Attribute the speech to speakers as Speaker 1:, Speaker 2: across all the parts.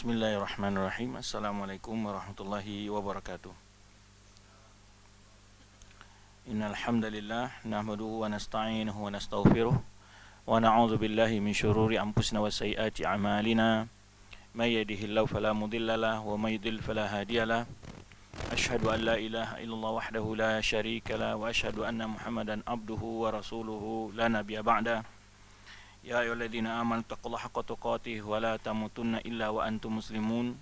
Speaker 1: Bismillahirrahmanirrahim. Assalamualaikum warahmatullahi wabarakatuh. Innal hamdalillah nahmaduhu wa nasta'inuhu wa nastaghfiruh wa na'udzu billahi min shururi anfusina wa sayyiati a'malina. May yahdihillahu fala mudilla lahu wa may yudlil fala hadiya lahu. Asyhadu an la ilaha illallah wahdahu la syarika lahu wa asyhadu anna Muhammadan abduhu wa rasuluhu la nabiyya ba'da. Ya ayyuhalladzina amanu taqullaha haqqa tuqatih wa la tamutunna illa wa antum muslimun.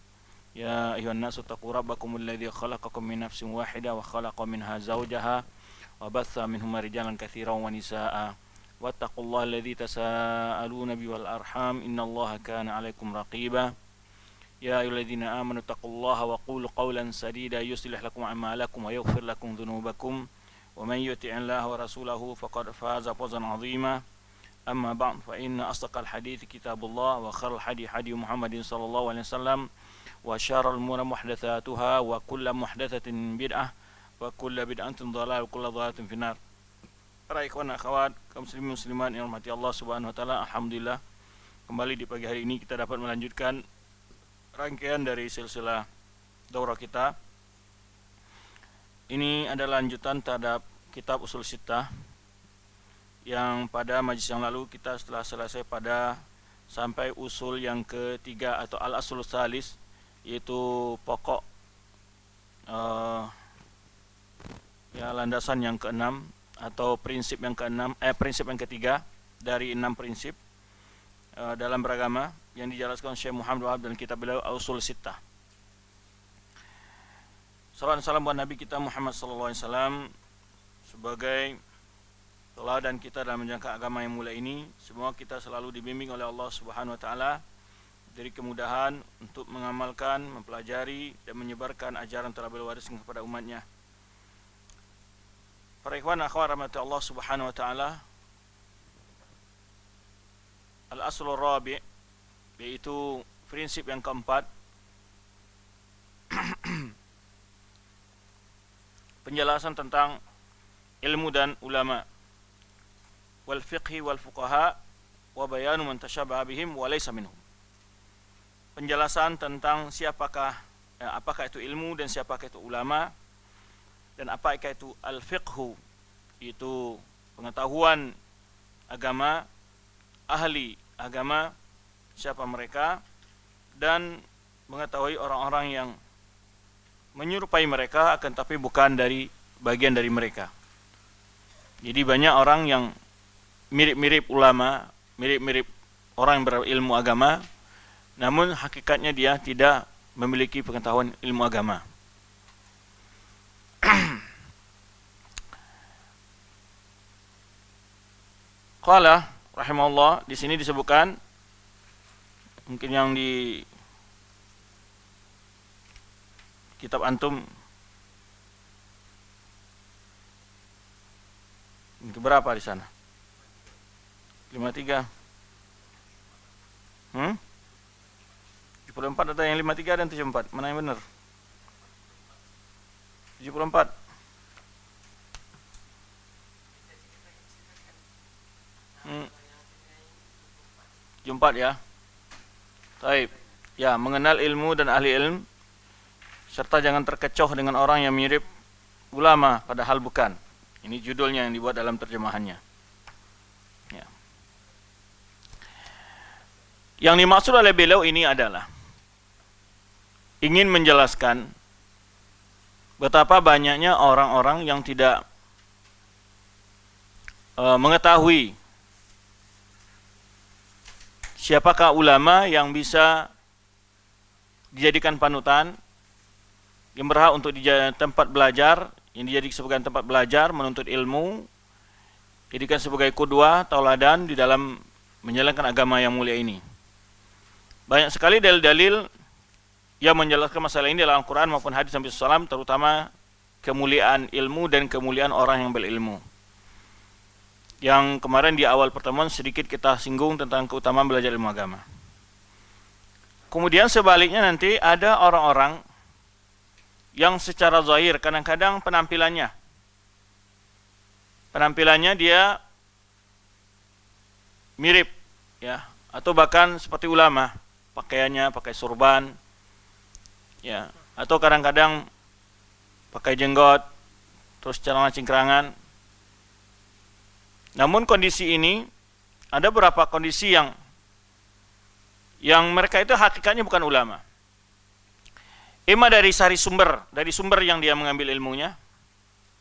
Speaker 1: Ya ayyuhan nasu taqu rabbakumul ladzi khalaqakum min nafsin wahidah wa khalaqa minha zawjaha wa batha minhuma rijalan katsiran wa nisaa'a. Wattaqullaha alladzi tasaaluna bihi wal arham innallaha kana 'alaikum raqiba. Ya ayyuhalladzina amanu taqullaha wa qulu qawlan sadida yuslih lakum a'malakum wa yaghfir lakum dhunubakum wa man yuti'illaha wa rasulahu faqad faza fawzan 'azima. أما بعد فإن أصدق الحديث كتاب الله وخير الهدي هدي محمد صلى الله عليه وسلم وشر الأمور محدثاتها وكل محدثة بدعة وكل بدعة ضلالة وكل ضلالة في النار. Para ikhwan akhwat kaum muslimin muslimat yang dirahmati Allah Subhanahu wa taala, alhamdulillah kembali di pagi hari ini kita dapat melanjutkan rangkaian dari silsilah daurah kita. Ini adalah lanjutan terhadap kitab Ushul Sittah yang pada majlis yang lalu kita setelah selesai pada sampai usul yang ketiga atau al-aslus tsalis, yaitu pokok landasan yang keenam atau prinsip yang ketiga dari 6 prinsip dalam beragama yang dijelaskan Syekh Muhammad Wahab dan kitab beliau Ushul Sittah. Salawat dan salam buat Nabi kita Muhammad sallallahu alaihi wasallam sebagai teladan kita dalam menjalankan agama yang mulia ini. Semua kita selalu dibimbing oleh Allah Subhanahu wa taala dari kemudahan untuk mengamalkan, mempelajari dan menyebarkan ajaran telah beliau wariskan kepada umatnya. Para ikhwan akhwat rahmati Allah Subhanahu wa taala, al-aslur rabi' yaitu prinsip yang keempat, penjelasan tentang ilmu dan ulama, wal fiqhi wal fuqaha wa bayanu man tashabaha bihim wa laysa minhum. Penjelasan tentang apakah itu ilmu dan siapakah itu ulama, dan apakah itu al fiqhu, itu pengetahuan agama, ahli agama siapa mereka, dan mengetahui orang-orang yang menyerupai mereka akan tapi bukan dari bagian dari mereka. Jadi banyak orang yang mirip-mirip ulama, mirip-mirip orang yang berilmu agama, namun hakikatnya dia tidak memiliki pengetahuan ilmu agama. Qala rahimahullah, di sini disebutkan, mungkin yang di kitab antum berapa di sana? 53. 74 ada yang 53 dan 74. Mana yang benar? 74. Jumpat ya. Baik. Ya, mengenal ilmu dan ahli ilmu serta jangan terkecoh dengan orang yang mirip ulama padahal bukan. Ini judulnya yang dibuat dalam terjemahannya. Ya. Yang dimaksud oleh beliau ini adalah ingin menjelaskan betapa banyaknya orang-orang yang tidak mengetahui siapakah ulama yang bisa dijadikan panutan, yang berhak untuk dijadikan tempat belajar, yang dijadikan sebagai tempat belajar menuntut ilmu, dijadikan sebagai qudwah, tauladan di dalam menjalankan agama yang mulia ini. Banyak sekali dalil-dalil yang menjelaskan masalah ini dalam Al-Quran maupun hadis Nabi SAW, terutama kemuliaan ilmu dan kemuliaan orang yang berilmu. Yang kemarin di awal pertemuan sedikit kita singgung tentang keutamaan belajar ilmu agama. Kemudian sebaliknya nanti ada orang-orang yang secara zahir kadang-kadang penampilannya dia mirip ya, atau bahkan seperti ulama, pakaiannya, pakai surban, ya, atau kadang-kadang pakai jenggot, terus celana cingkrangan. Namun kondisi ini ada beberapa kondisi yang mereka itu hakikatnya bukan ulama. Ima dari sumber yang dia mengambil ilmunya.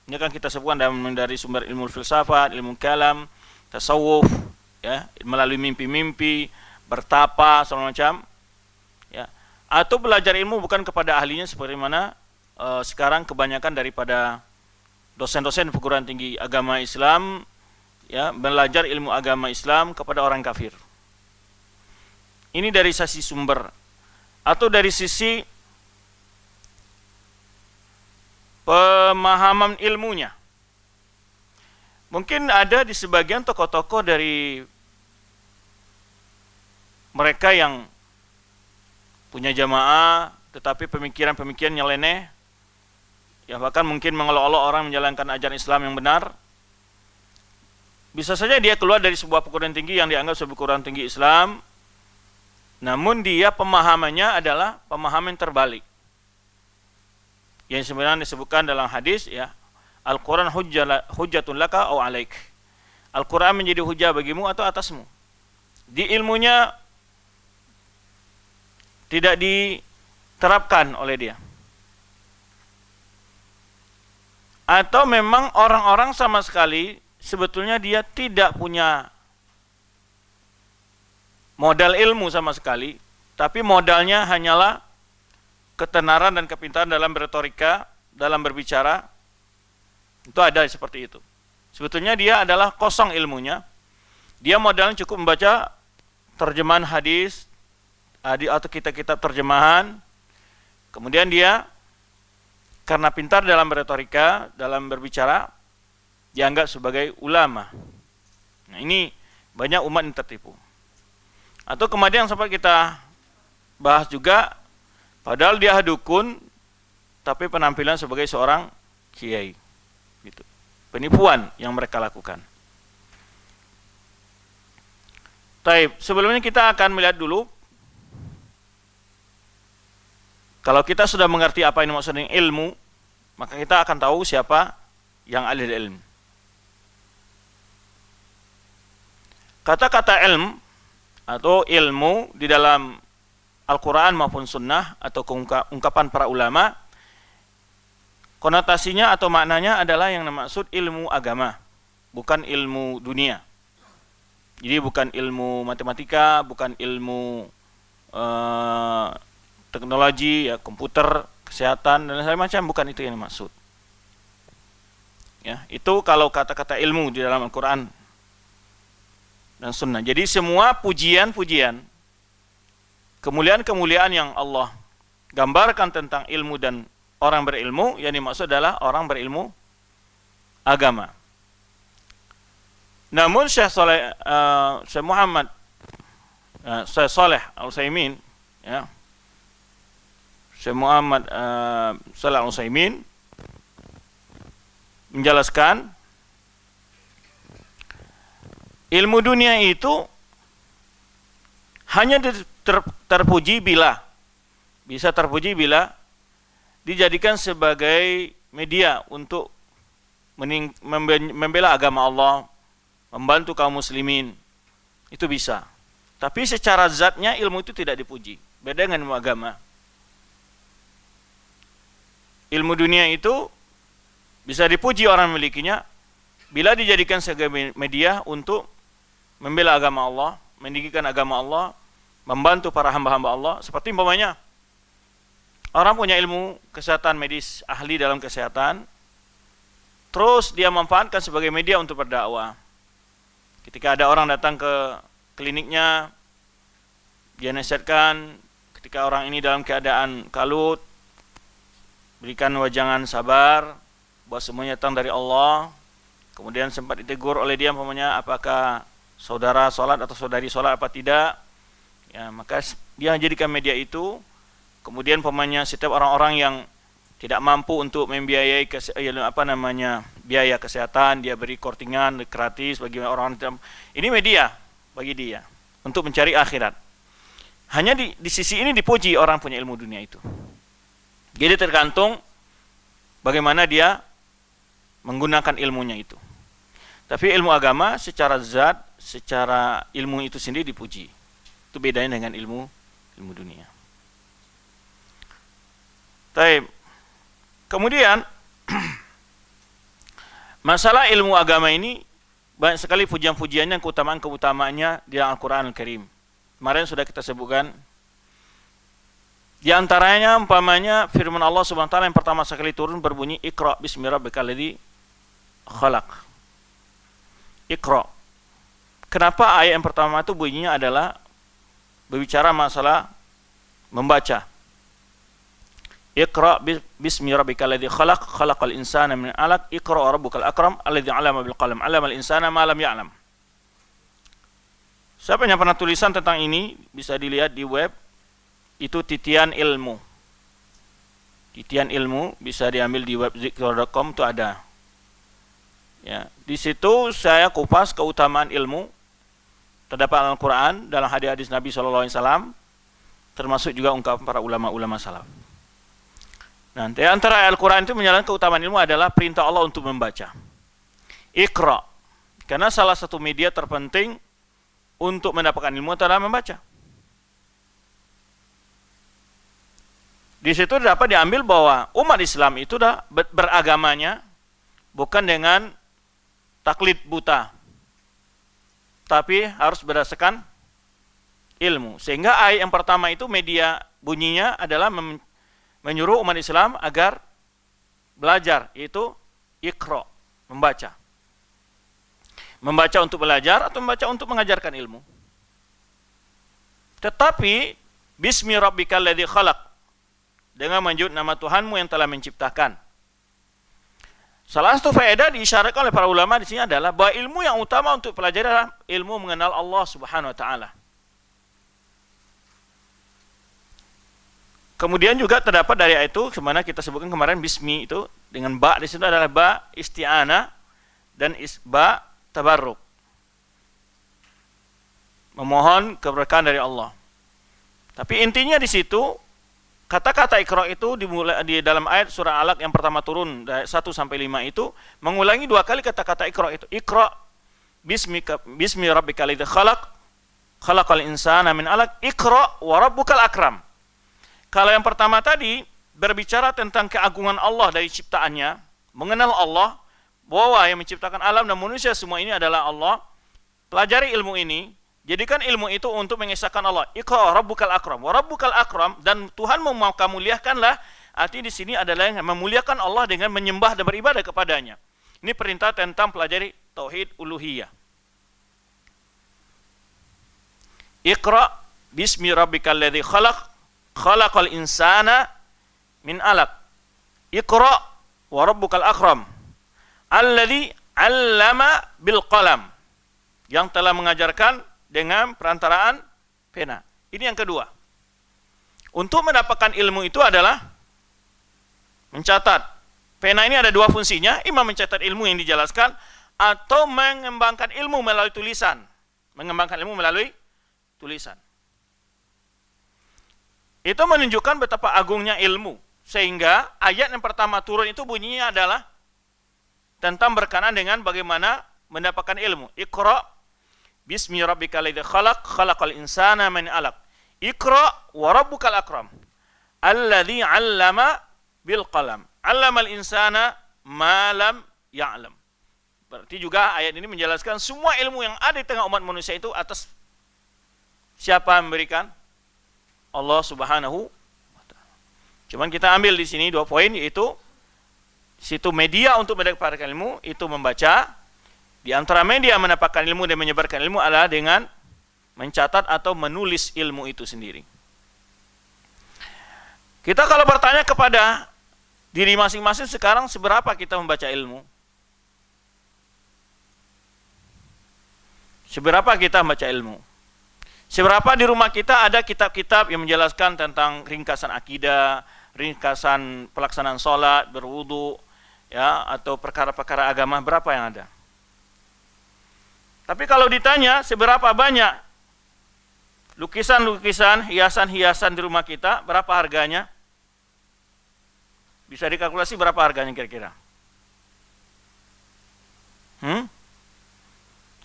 Speaker 1: Ini kan kita sebutkan dari sumber ilmu filsafat, ilmu kalam, tasawuf, ya, melalui mimpi-mimpi, bertapa, segala macam, ya. Atau belajar ilmu bukan kepada ahlinya seperti mana sekarang kebanyakan daripada dosen-dosen perguruan tinggi agama Islam, ya, belajar ilmu agama Islam kepada orang kafir. Ini dari sisi sumber. Atau dari sisi pemahaman ilmunya. Mungkin ada di sebagian tokoh-tokoh dari mereka yang punya jamaah, tetapi pemikiran-pemikiran nyeleneh, ya, bahkan mungkin mengolok-olok orang menjalankan ajaran Islam yang benar. Bisa saja dia keluar dari sebuah perguruan tinggi yang dianggap sebagai perguruan tinggi Islam, namun dia pemahamannya adalah pemahaman terbalik. Yang sebenarnya disebutkan dalam hadis, ya, Al-Quran hujjatun laka au alaik. Al-Quran menjadi hujah bagimu atau atasmu. Di ilmunya tidak diterapkan oleh dia. Atau memang orang-orang sama sekali sebetulnya dia tidak punya modal ilmu sama sekali, tapi modalnya hanyalah ketenaran dan kepintaran dalam berretorika, dalam berbicara. Itu ada seperti itu. Sebetulnya dia adalah kosong ilmunya. Dia modalnya cukup membaca terjemahan hadis atau kitab-kitab terjemahan. Kemudian dia karena pintar dalam berretorika, dalam berbicara, dianggap sebagai ulama. Nah, ini banyak umat yang tertipu. Atau kemudian sempat kita bahas juga, padahal dia dukun, tapi penampilan sebagai seorang kiai. Gitu. Penipuan yang mereka lakukan. Taib, sebelumnya kita akan melihat dulu, kalau kita sudah mengerti apa yang dimaksud dengan ilmu, maka kita akan tahu siapa yang ahli ilmu. Kata-kata ilmu atau ilmu di dalam Al-Quran maupun Sunnah atau ungkapan para ulama, konotasinya atau maknanya adalah yang dimaksud ilmu agama, bukan ilmu dunia. Jadi bukan ilmu matematika, bukan ilmu teknologi, ya, komputer, kesehatan, dan segala macam, bukan itu yang dimaksud. Ya, itu kalau kata-kata ilmu di dalam Al-Quran dan Sunnah. Jadi semua pujian-pujian, kemuliaan-kemuliaan yang Allah gambarkan tentang ilmu dan orang berilmu, yang dimaksud adalah orang berilmu agama. Namun Syekh Shalih Al-Utsaimin, ya, Syekh Muhammad Shalih Al-Utsaimin menjelaskan ilmu dunia itu hanya terpuji bila dijadikan sebagai media untuk membela agama Allah, membantu kaum muslimin, itu bisa. Tapi secara zatnya ilmu itu tidak dipuji. Beda dengan ilmu agama. Ilmu dunia itu bisa dipuji orang memilikinya bila dijadikan sebagai media untuk membela agama Allah, meninggikan agama Allah, membantu para hamba-hamba Allah. Seperti umpamanya orang punya ilmu kesehatan medis, ahli dalam kesehatan, terus dia manfaatkan sebagai media untuk berdakwah. Ketika ada orang datang ke kliniknya, dia nasihatkan, ketika orang ini dalam keadaan kalut, berikan wajangan sabar, bahwa semuanya datang dari Allah. Kemudian sempat ditegur oleh dia, umpamanya, apakah saudara sholat atau saudari sholat apa tidak. Ya, maka dia jadikan media itu. Kemudian umpamanya setiap orang-orang yang tidak mampu untuk membiayai biaya kesehatan, dia beri kortingan gratis bagi orang-orang. Ini media bagi dia untuk mencari akhirat. hanya di sisi ini dipuji orang punya ilmu dunia itu. Jadi tergantung bagaimana dia menggunakan ilmunya itu. Tapi ilmu agama secara zat, secara ilmu itu sendiri dipuji. Itu bedanya dengan ilmu dunia. Baik. Kemudian masalah ilmu agama ini banyak sekali pujian-pujiannya, keutamaan-keutamaannya di Al-Quran Al-Karim. Kemarin sudah kita sebutkan. Di antaranya umpamanya firman Allah Subhanahu wa taala yang pertama sekali turun berbunyi Iqra bismi rabbikal ladzi khalaq. Iqra. Kenapa ayat yang pertama itu bunyinya adalah berbicara masalah membaca. Iqra bismi rabbikal ladzi khalaq, khalaqal insana min 'alaq, Iqra rabbukal akram alladzi 'allama bil qalam, 'allamal insana ma lam ya'lam. Siapa yang pernah tulisan tentang ini bisa dilihat di web, itu titian ilmu. Titian ilmu bisa diambil di web zikr.com, itu ada. Ya, di situ saya kupas keutamaan ilmu terdapat Al-Quran dalam hadis-hadis Nabi SAW, termasuk juga ungkapan para ulama-ulama salaf. Nah, di antara Al-Quran itu menjelaskan keutamaan ilmu adalah perintah Allah untuk membaca. Iqra, karena salah satu media terpenting untuk mendapatkan ilmu adalah membaca. Di situ dapat diambil bahwa umat Islam itu dah beragamanya bukan dengan taklid buta, tapi harus berdasarkan ilmu. Sehingga ayat yang pertama itu media bunyinya adalah menyuruh umat Islam agar belajar, yaitu Iqra, membaca. Membaca untuk belajar atau membaca untuk mengajarkan ilmu. Tetapi bismi rabbikal ladzi khalaq, dengan menyebut nama Tuhanmu yang telah menciptakan. Salah satu faedah diisyaratkan oleh para ulama di sini adalah bahwa ilmu yang utama untuk pelajari adalah ilmu mengenal Allah Subhanahu wa taala. Kemudian juga terdapat dari ayat itu, semana kita sebutkan kemarin bismi itu dengan ba di situ adalah ba isti'anah dan ba tabarruk. Memohon keberkahan dari Allah. Tapi intinya di situ kata-kata Iqra itu dimulai di dalam ayat surah Alaq yang pertama turun dari 1 sampai 5 itu mengulangi 2 kali kata-kata Iqra itu. Iqra bismi rabbikal ladzi khalaq, khalaqal insana min 'alaq, Iqra wa rabbukal akram. Kalau yang pertama tadi berbicara tentang keagungan Allah dari ciptaannya, mengenal Allah, bahwa yang menciptakan alam dan manusia semua ini adalah Allah. Pelajari ilmu ini, jadikan ilmu itu untuk mengesahkan Allah. Iqra rabbukal akram, wa rabbukal akram, dan Tuhanmu mau kamu muliakanlah. Arti di sini adalah yang memuliakan Allah dengan menyembah dan beribadah kepadanya. Ini perintah tentang pelajari tauhid uluhiyah. Iqra bismi rabbikal ladzi khalaq, khalaqal insana min 'alaq. Iqra wa rabbukal akram alladzi 'allama bil qalam, yang telah mengajarkan dengan perantaraan pena. Ini yang kedua. Untuk mendapatkan ilmu itu adalah mencatat. Pena ini ada 2 fungsinya, imam mencatat ilmu yang dijelaskan atau mengembangkan ilmu melalui tulisan. Mengembangkan ilmu melalui tulisan. Itu menunjukkan betapa agungnya ilmu. Sehingga ayat yang pertama turun itu bunyinya adalah tentang berkenaan dengan bagaimana mendapatkan ilmu. Iqra bismi rabbikal ladzi khalaq, khalaqal insana min 'alaq. Iqra wa rabbukal akram alladzi 'allama bil qalam, 'allamal insana ma lam ya'lam. Berarti juga ayat ini menjelaskan semua ilmu yang ada di tengah umat manusia itu atas siapa yang memberikan? Allah Subhanahu wa taala. Cuman kita ambil di sini 2 poin, yaitu situ media untuk mendapatkan ilmu itu membaca. Di antara media mendapatkan ilmu dan menyebarkan ilmu adalah dengan mencatat atau menulis ilmu itu sendiri. Kita kalau bertanya kepada diri masing-masing sekarang, seberapa kita membaca ilmu? Seberapa kita membaca ilmu? Seberapa di rumah kita ada kitab-kitab yang menjelaskan tentang ringkasan akidah, ringkasan pelaksanaan sholat, berwudu, ya, atau perkara-perkara agama, berapa yang ada? Tapi kalau ditanya seberapa banyak lukisan-lukisan, hiasan-hiasan di rumah kita, berapa harganya? Bisa dikalkulasi berapa harganya kira-kira?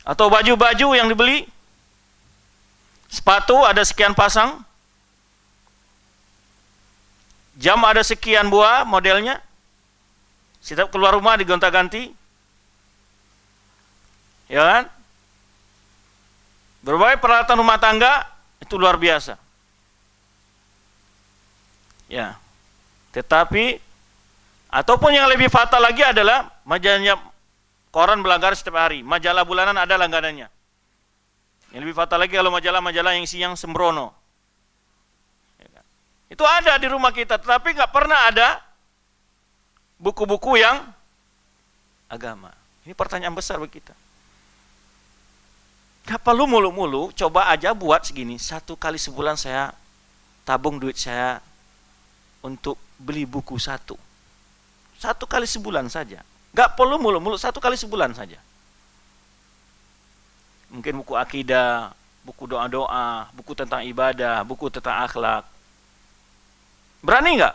Speaker 1: Atau baju-baju yang dibeli? Sepatu ada sekian pasang? Jam ada sekian buah modelnya? Setiap keluar rumah digonta-ganti? Ya kan? Berbagai peralatan rumah tangga itu luar biasa. Ya. Tetapi ataupun yang lebih fatal lagi adalah majalah koran berlangganan setiap hari, majalah bulanan ada langganannya. Yang lebih fatal lagi kalau majalah-majalah yang isinya sembrono. Ya kan? Itu ada di rumah kita, tetapi nggak pernah ada buku-buku yang agama. Ini pertanyaan besar bagi kita. Gak perlu mulu-mulu, coba aja buat segini, 1 kali sebulan saya tabung duit saya untuk beli buku 1 kali sebulan saja. Gak perlu mulu-mulu, 1 kali sebulan saja. Mungkin buku akidah, buku doa-doa, buku tentang ibadah, buku tentang akhlak. Berani nggak?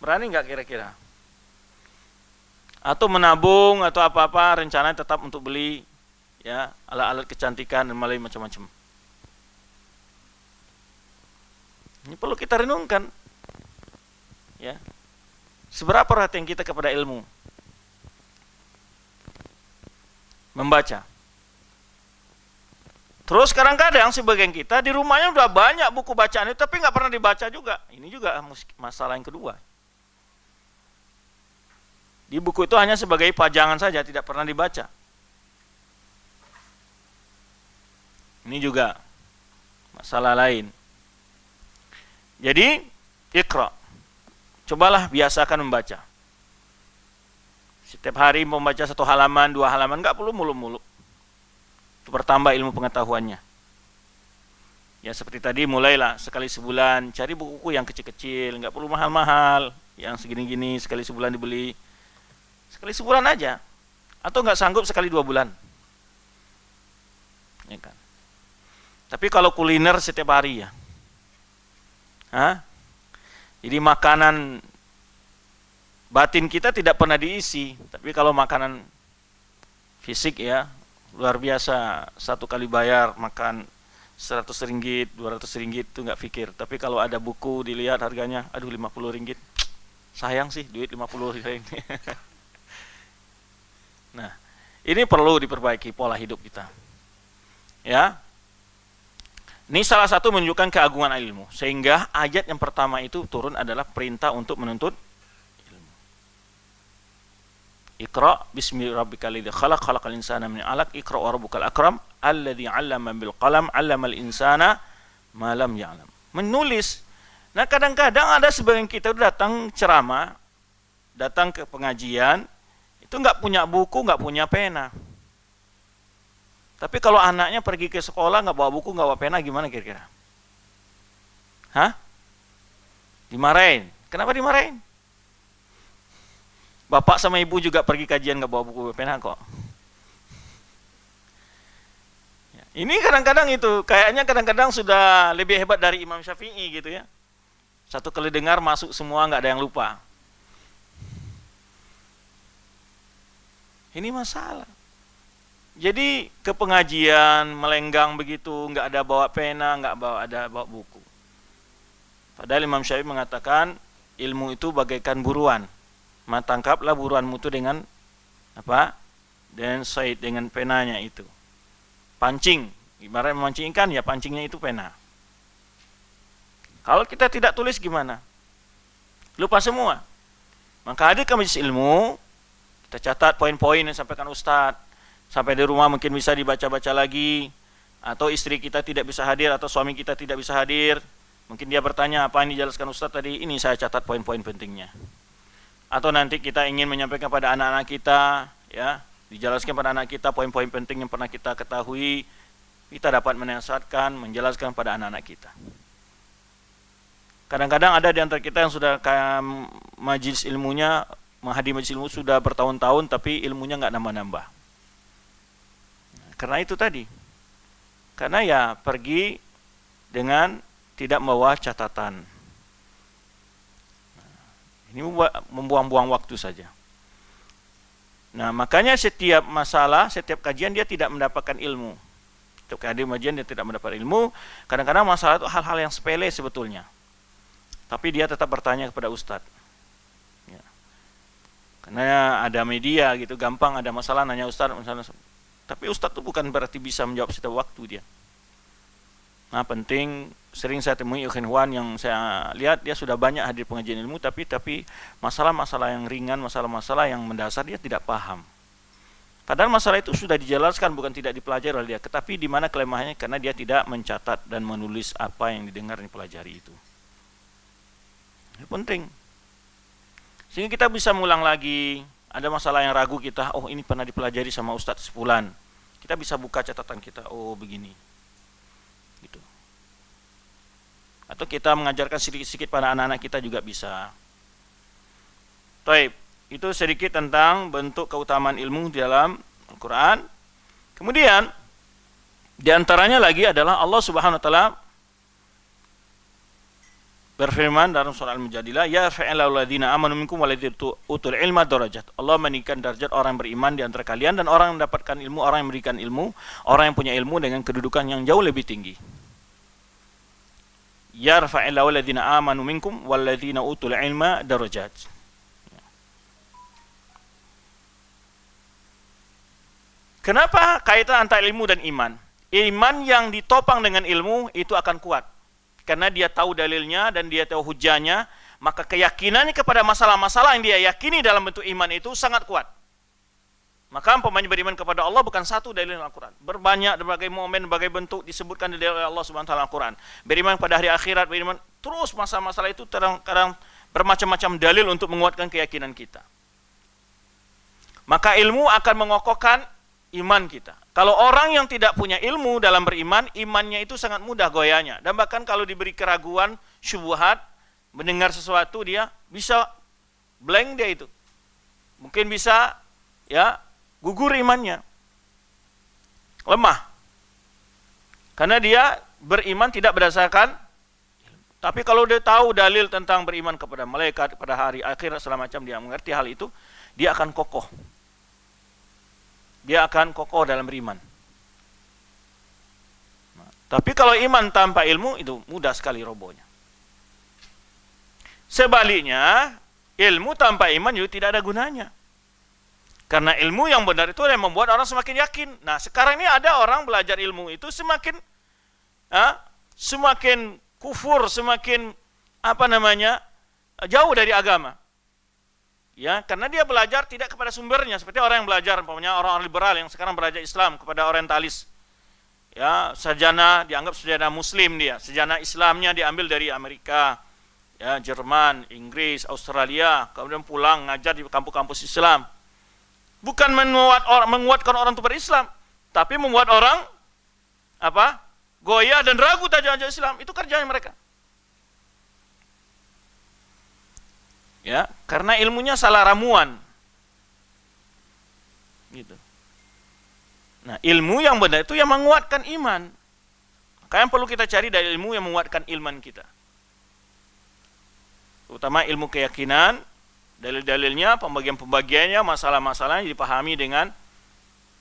Speaker 1: Berani nggak kira-kira? Atau menabung atau apa-apa, rencana tetap untuk beli ya alat-alat kecantikan dan macam-macam. Ini perlu kita renungkan. Ya. Seberapa perhatian kita kepada ilmu? Membaca. Terus kadang-kadang sebagian kita di rumahnya udah banyak buku bacaan itu tapi nggak pernah dibaca juga. Ini juga masalah yang kedua. Di buku itu hanya sebagai pajangan saja, tidak pernah dibaca. Ini juga masalah lain. Jadi, Iqra. Cobalah biasakan membaca. Setiap hari membaca 1 halaman, 2 halaman, nggak perlu mulu-mulu. Itu bertambah ilmu pengetahuannya. Ya seperti tadi, mulailah sekali sebulan, cari buku-buku yang kecil-kecil, nggak perlu mahal-mahal, yang segini-gini, sekali sebulan dibeli. Sekali sebulan aja. Atau nggak sanggup sekali 2 bulan. Ya kan? Tapi kalau kuliner setiap hari ya. Jadi makanan batin kita tidak pernah diisi. Tapi kalau makanan fisik ya, luar biasa. 1 kali bayar makan 100 ringgit, 200 ringgit itu nggak pikir. Tapi kalau ada buku dilihat harganya, aduh 50 ringgit. Sayang sih duit 50 ringgit. Nah, ini perlu diperbaiki pola hidup kita. Ya. Ini salah satu menunjukkan keagungan ilmu. Sehingga ayat yang pertama itu turun adalah perintah untuk menuntut ilmu. Iqra bismi rabbikal ladzi khalaq, khalaqal insana min 'alaq, iqra wa rabbukal akram, alladzi 'allama bil qalam, 'allamal insana ma lam ya'lam. Menulis. Nah, kadang-kadang ada sebagian kita datang ceramah, datang ke pengajian, itu nggak punya buku, nggak punya pena. Tapi kalau anaknya pergi ke sekolah nggak bawa buku, nggak bawa pena, gimana kira-kira? Dimarahin. Kenapa dimarahin? Bapak sama ibu juga pergi kajian nggak bawa buku, bawa pena kok. Ini kadang-kadang itu, kayaknya kadang-kadang sudah lebih hebat dari Imam Syafi'i gitu ya. 1 kali dengar masuk semua, nggak ada yang lupa. Ini masalah. Jadi ke pengajian melenggang begitu, nggak ada bawa pena, nggak bawa buku. Padahal Imam Syafi'i mengatakan ilmu itu bagaikan buruan. Tangkaplah buruanmu itu dengan apa? Dengan said, dengan penanya itu. Pancing, ibarat memancing ikan ya pancingnya itu pena. Kalau kita tidak tulis gimana? Lupa semua. Maka hadir ke majelis ilmu, kita catat poin-poin yang disampaikan Ustadz. Sampai di rumah mungkin bisa dibaca-baca lagi. Atau istri kita tidak bisa hadir, atau suami kita tidak bisa hadir. Mungkin dia bertanya, apa yang dijelaskan Ustadz tadi? Ini saya catat poin-poin pentingnya. Atau nanti kita ingin menyampaikan pada anak-anak kita, ya, dijelaskan pada anak kita poin-poin penting yang pernah kita ketahui. Kita dapat menasihatkan, menjelaskan pada anak-anak kita. Kadang-kadang ada di antara kita yang sudah kayak majelis ilmunya, menghadiri majelis ilmu sudah bertahun-tahun tapi ilmunya nggak nambah-nambah. karena itu tadi. Karena ya pergi dengan tidak membawa catatan. Ini membuang-buang waktu saja. Nah, makanya setiap masalah, setiap kajian dia tidak mendapatkan ilmu. Setiap kajian dia tidak mendapat ilmu. Kadang-kadang masalah itu hal-hal yang sepele sebetulnya. Tapi dia tetap bertanya kepada ustadz. Ya. Karena ada media gitu, gampang ada masalah nanya ustadz. Tapi ustadz itu bukan berarti bisa menjawab setiap waktu dia. Nah, penting sering saya temui ikhwan yang saya lihat dia sudah banyak hadir pengajian ilmu, tapi masalah-masalah yang ringan, masalah-masalah yang mendasar dia tidak paham. Padahal masalah itu sudah dijelaskan, bukan tidak dipelajari oleh dia, tetapi di mana kelemahannya karena dia tidak mencatat dan menulis apa yang didengar dan dipelajari itu. Ini penting. Sehingga kita bisa mengulang lagi, ada masalah yang ragu kita, oh ini pernah dipelajari sama ustadz sebulan. Kita bisa buka catatan kita, oh begini. Gitu. Atau kita mengajarkan sedikit-sedikit pada anak-anak kita juga bisa. Baik, itu sedikit tentang bentuk keutamaan ilmu di dalam Al-Quran. Kemudian di antaranya lagi adalah Allah Subhanahu wa taala berfirman dalam surah Al-Mujadilah, ya yarfa'illahu alladziina aamanu minkum walladzina utul ilma darajat. Allah meninggikan derajat orang yang beriman di antara kalian dan orang yang mendapatkan ilmu, orang yang memberikan ilmu, orang yang punya ilmu dengan kedudukan yang jauh lebih tinggi. Yarfa'illahu alladziina aamanu minkum walladzina utul ilma darajat. Kenapa kaitan antara ilmu dan iman? Iman yang ditopang dengan ilmu itu akan kuat. Karena dia tahu dalilnya dan dia tahu hujahnya, maka keyakinannya kepada masalah-masalah yang dia yakini dalam bentuk iman itu sangat kuat. Maka umpamanya beriman kepada Allah bukan satu dalil Al-Quran. Berbanyak berbagai momen, berbagai bentuk disebutkan di dalam Allah Subhanahu wa taala Al-Quran. Beriman pada hari akhirat, beriman terus masalah-masalah itu kadang-kadang bermacam-macam dalil untuk menguatkan keyakinan kita. Maka ilmu akan mengokohkan iman kita. Kalau orang yang tidak punya ilmu dalam beriman, imannya itu sangat mudah goyahnya. Dan bahkan kalau diberi keraguan, syubhat, mendengar sesuatu dia bisa blank dia itu. Mungkin bisa ya gugur imannya. Lemah. Karena dia beriman tidak berdasarkan. Tapi kalau dia tahu dalil tentang beriman kepada malaikat, kepada hari akhirat segala macam, dia mengerti hal itu, dia akan kokoh. Dia akan kokoh dalam beriman. Nah, tapi kalau iman tanpa ilmu itu mudah sekali robohnya. Sebaliknya, ilmu tanpa iman juga tidak ada gunanya. Karena ilmu yang benar itu yang membuat orang semakin yakin. Nah, sekarang ini ada orang belajar ilmu itu semakin kufur, semakin jauh dari agama. Ya, karena dia belajar tidak kepada sumbernya, seperti orang yang belajar, umpamanya orang-orang liberal yang sekarang belajar Islam kepada orientalis. Ya, sarjana dianggap sarjana muslim dia, sarjana Islamnya diambil dari Amerika, ya, Jerman, Inggris, Australia, kemudian pulang ngajar di kampus-kampus Islam. Bukan menguatkan orang untuk berislam, tapi membuat orang goyah dan ragu terhadap Islam. Itu kerjanya mereka. Ya, karena ilmunya salah ramuan. Gitu. Nah, ilmu yang benar itu yang menguatkan iman. Maka yang perlu kita cari dari ilmu yang menguatkan iman kita. Terutama ilmu keyakinan, dalil-dalilnya, pembagian-pembagiannya, masalah-masalahnya dipahami dengan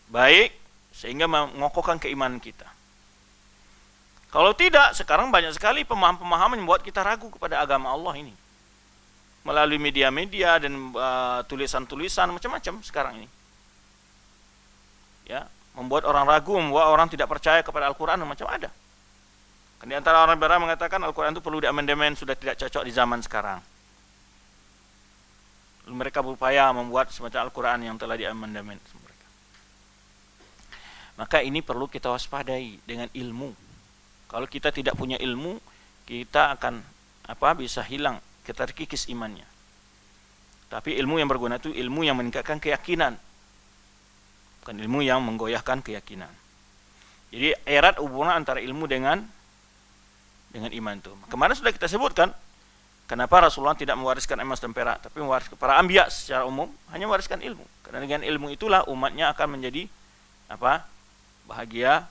Speaker 1: baik sehingga mengokohkan keimanan kita. Kalau tidak, sekarang banyak sekali pemahaman-pemahaman yang membuat kita ragu kepada agama Allah ini. Melalui media-media dan tulisan-tulisan macam-macam sekarang ini. Ya, membuat orang ragu, membuat orang tidak percaya kepada Al-Quran macam ada. Kan di antara orang berat mengatakan Al-Quran itu perlu diamandemen, sudah tidak cocok di zaman sekarang. Lalu mereka berupaya membuat semacam Al-Quran yang telah diamandemen. Maka ini perlu kita waspadai dengan ilmu. Kalau kita tidak punya ilmu, kita akan bisa hilang, kita terkikis imannya. Tapi ilmu yang berguna itu ilmu yang meningkatkan keyakinan, bukan ilmu yang menggoyahkan keyakinan. Jadi erat hubungan antara ilmu dengan iman itu. Kemarin sudah kita sebutkan kenapa Rasulullah tidak mewariskan emas dan perak, tapi mewariskan para anbiya secara umum hanya mewariskan ilmu. Karena dengan ilmu itulah umatnya akan menjadi bahagia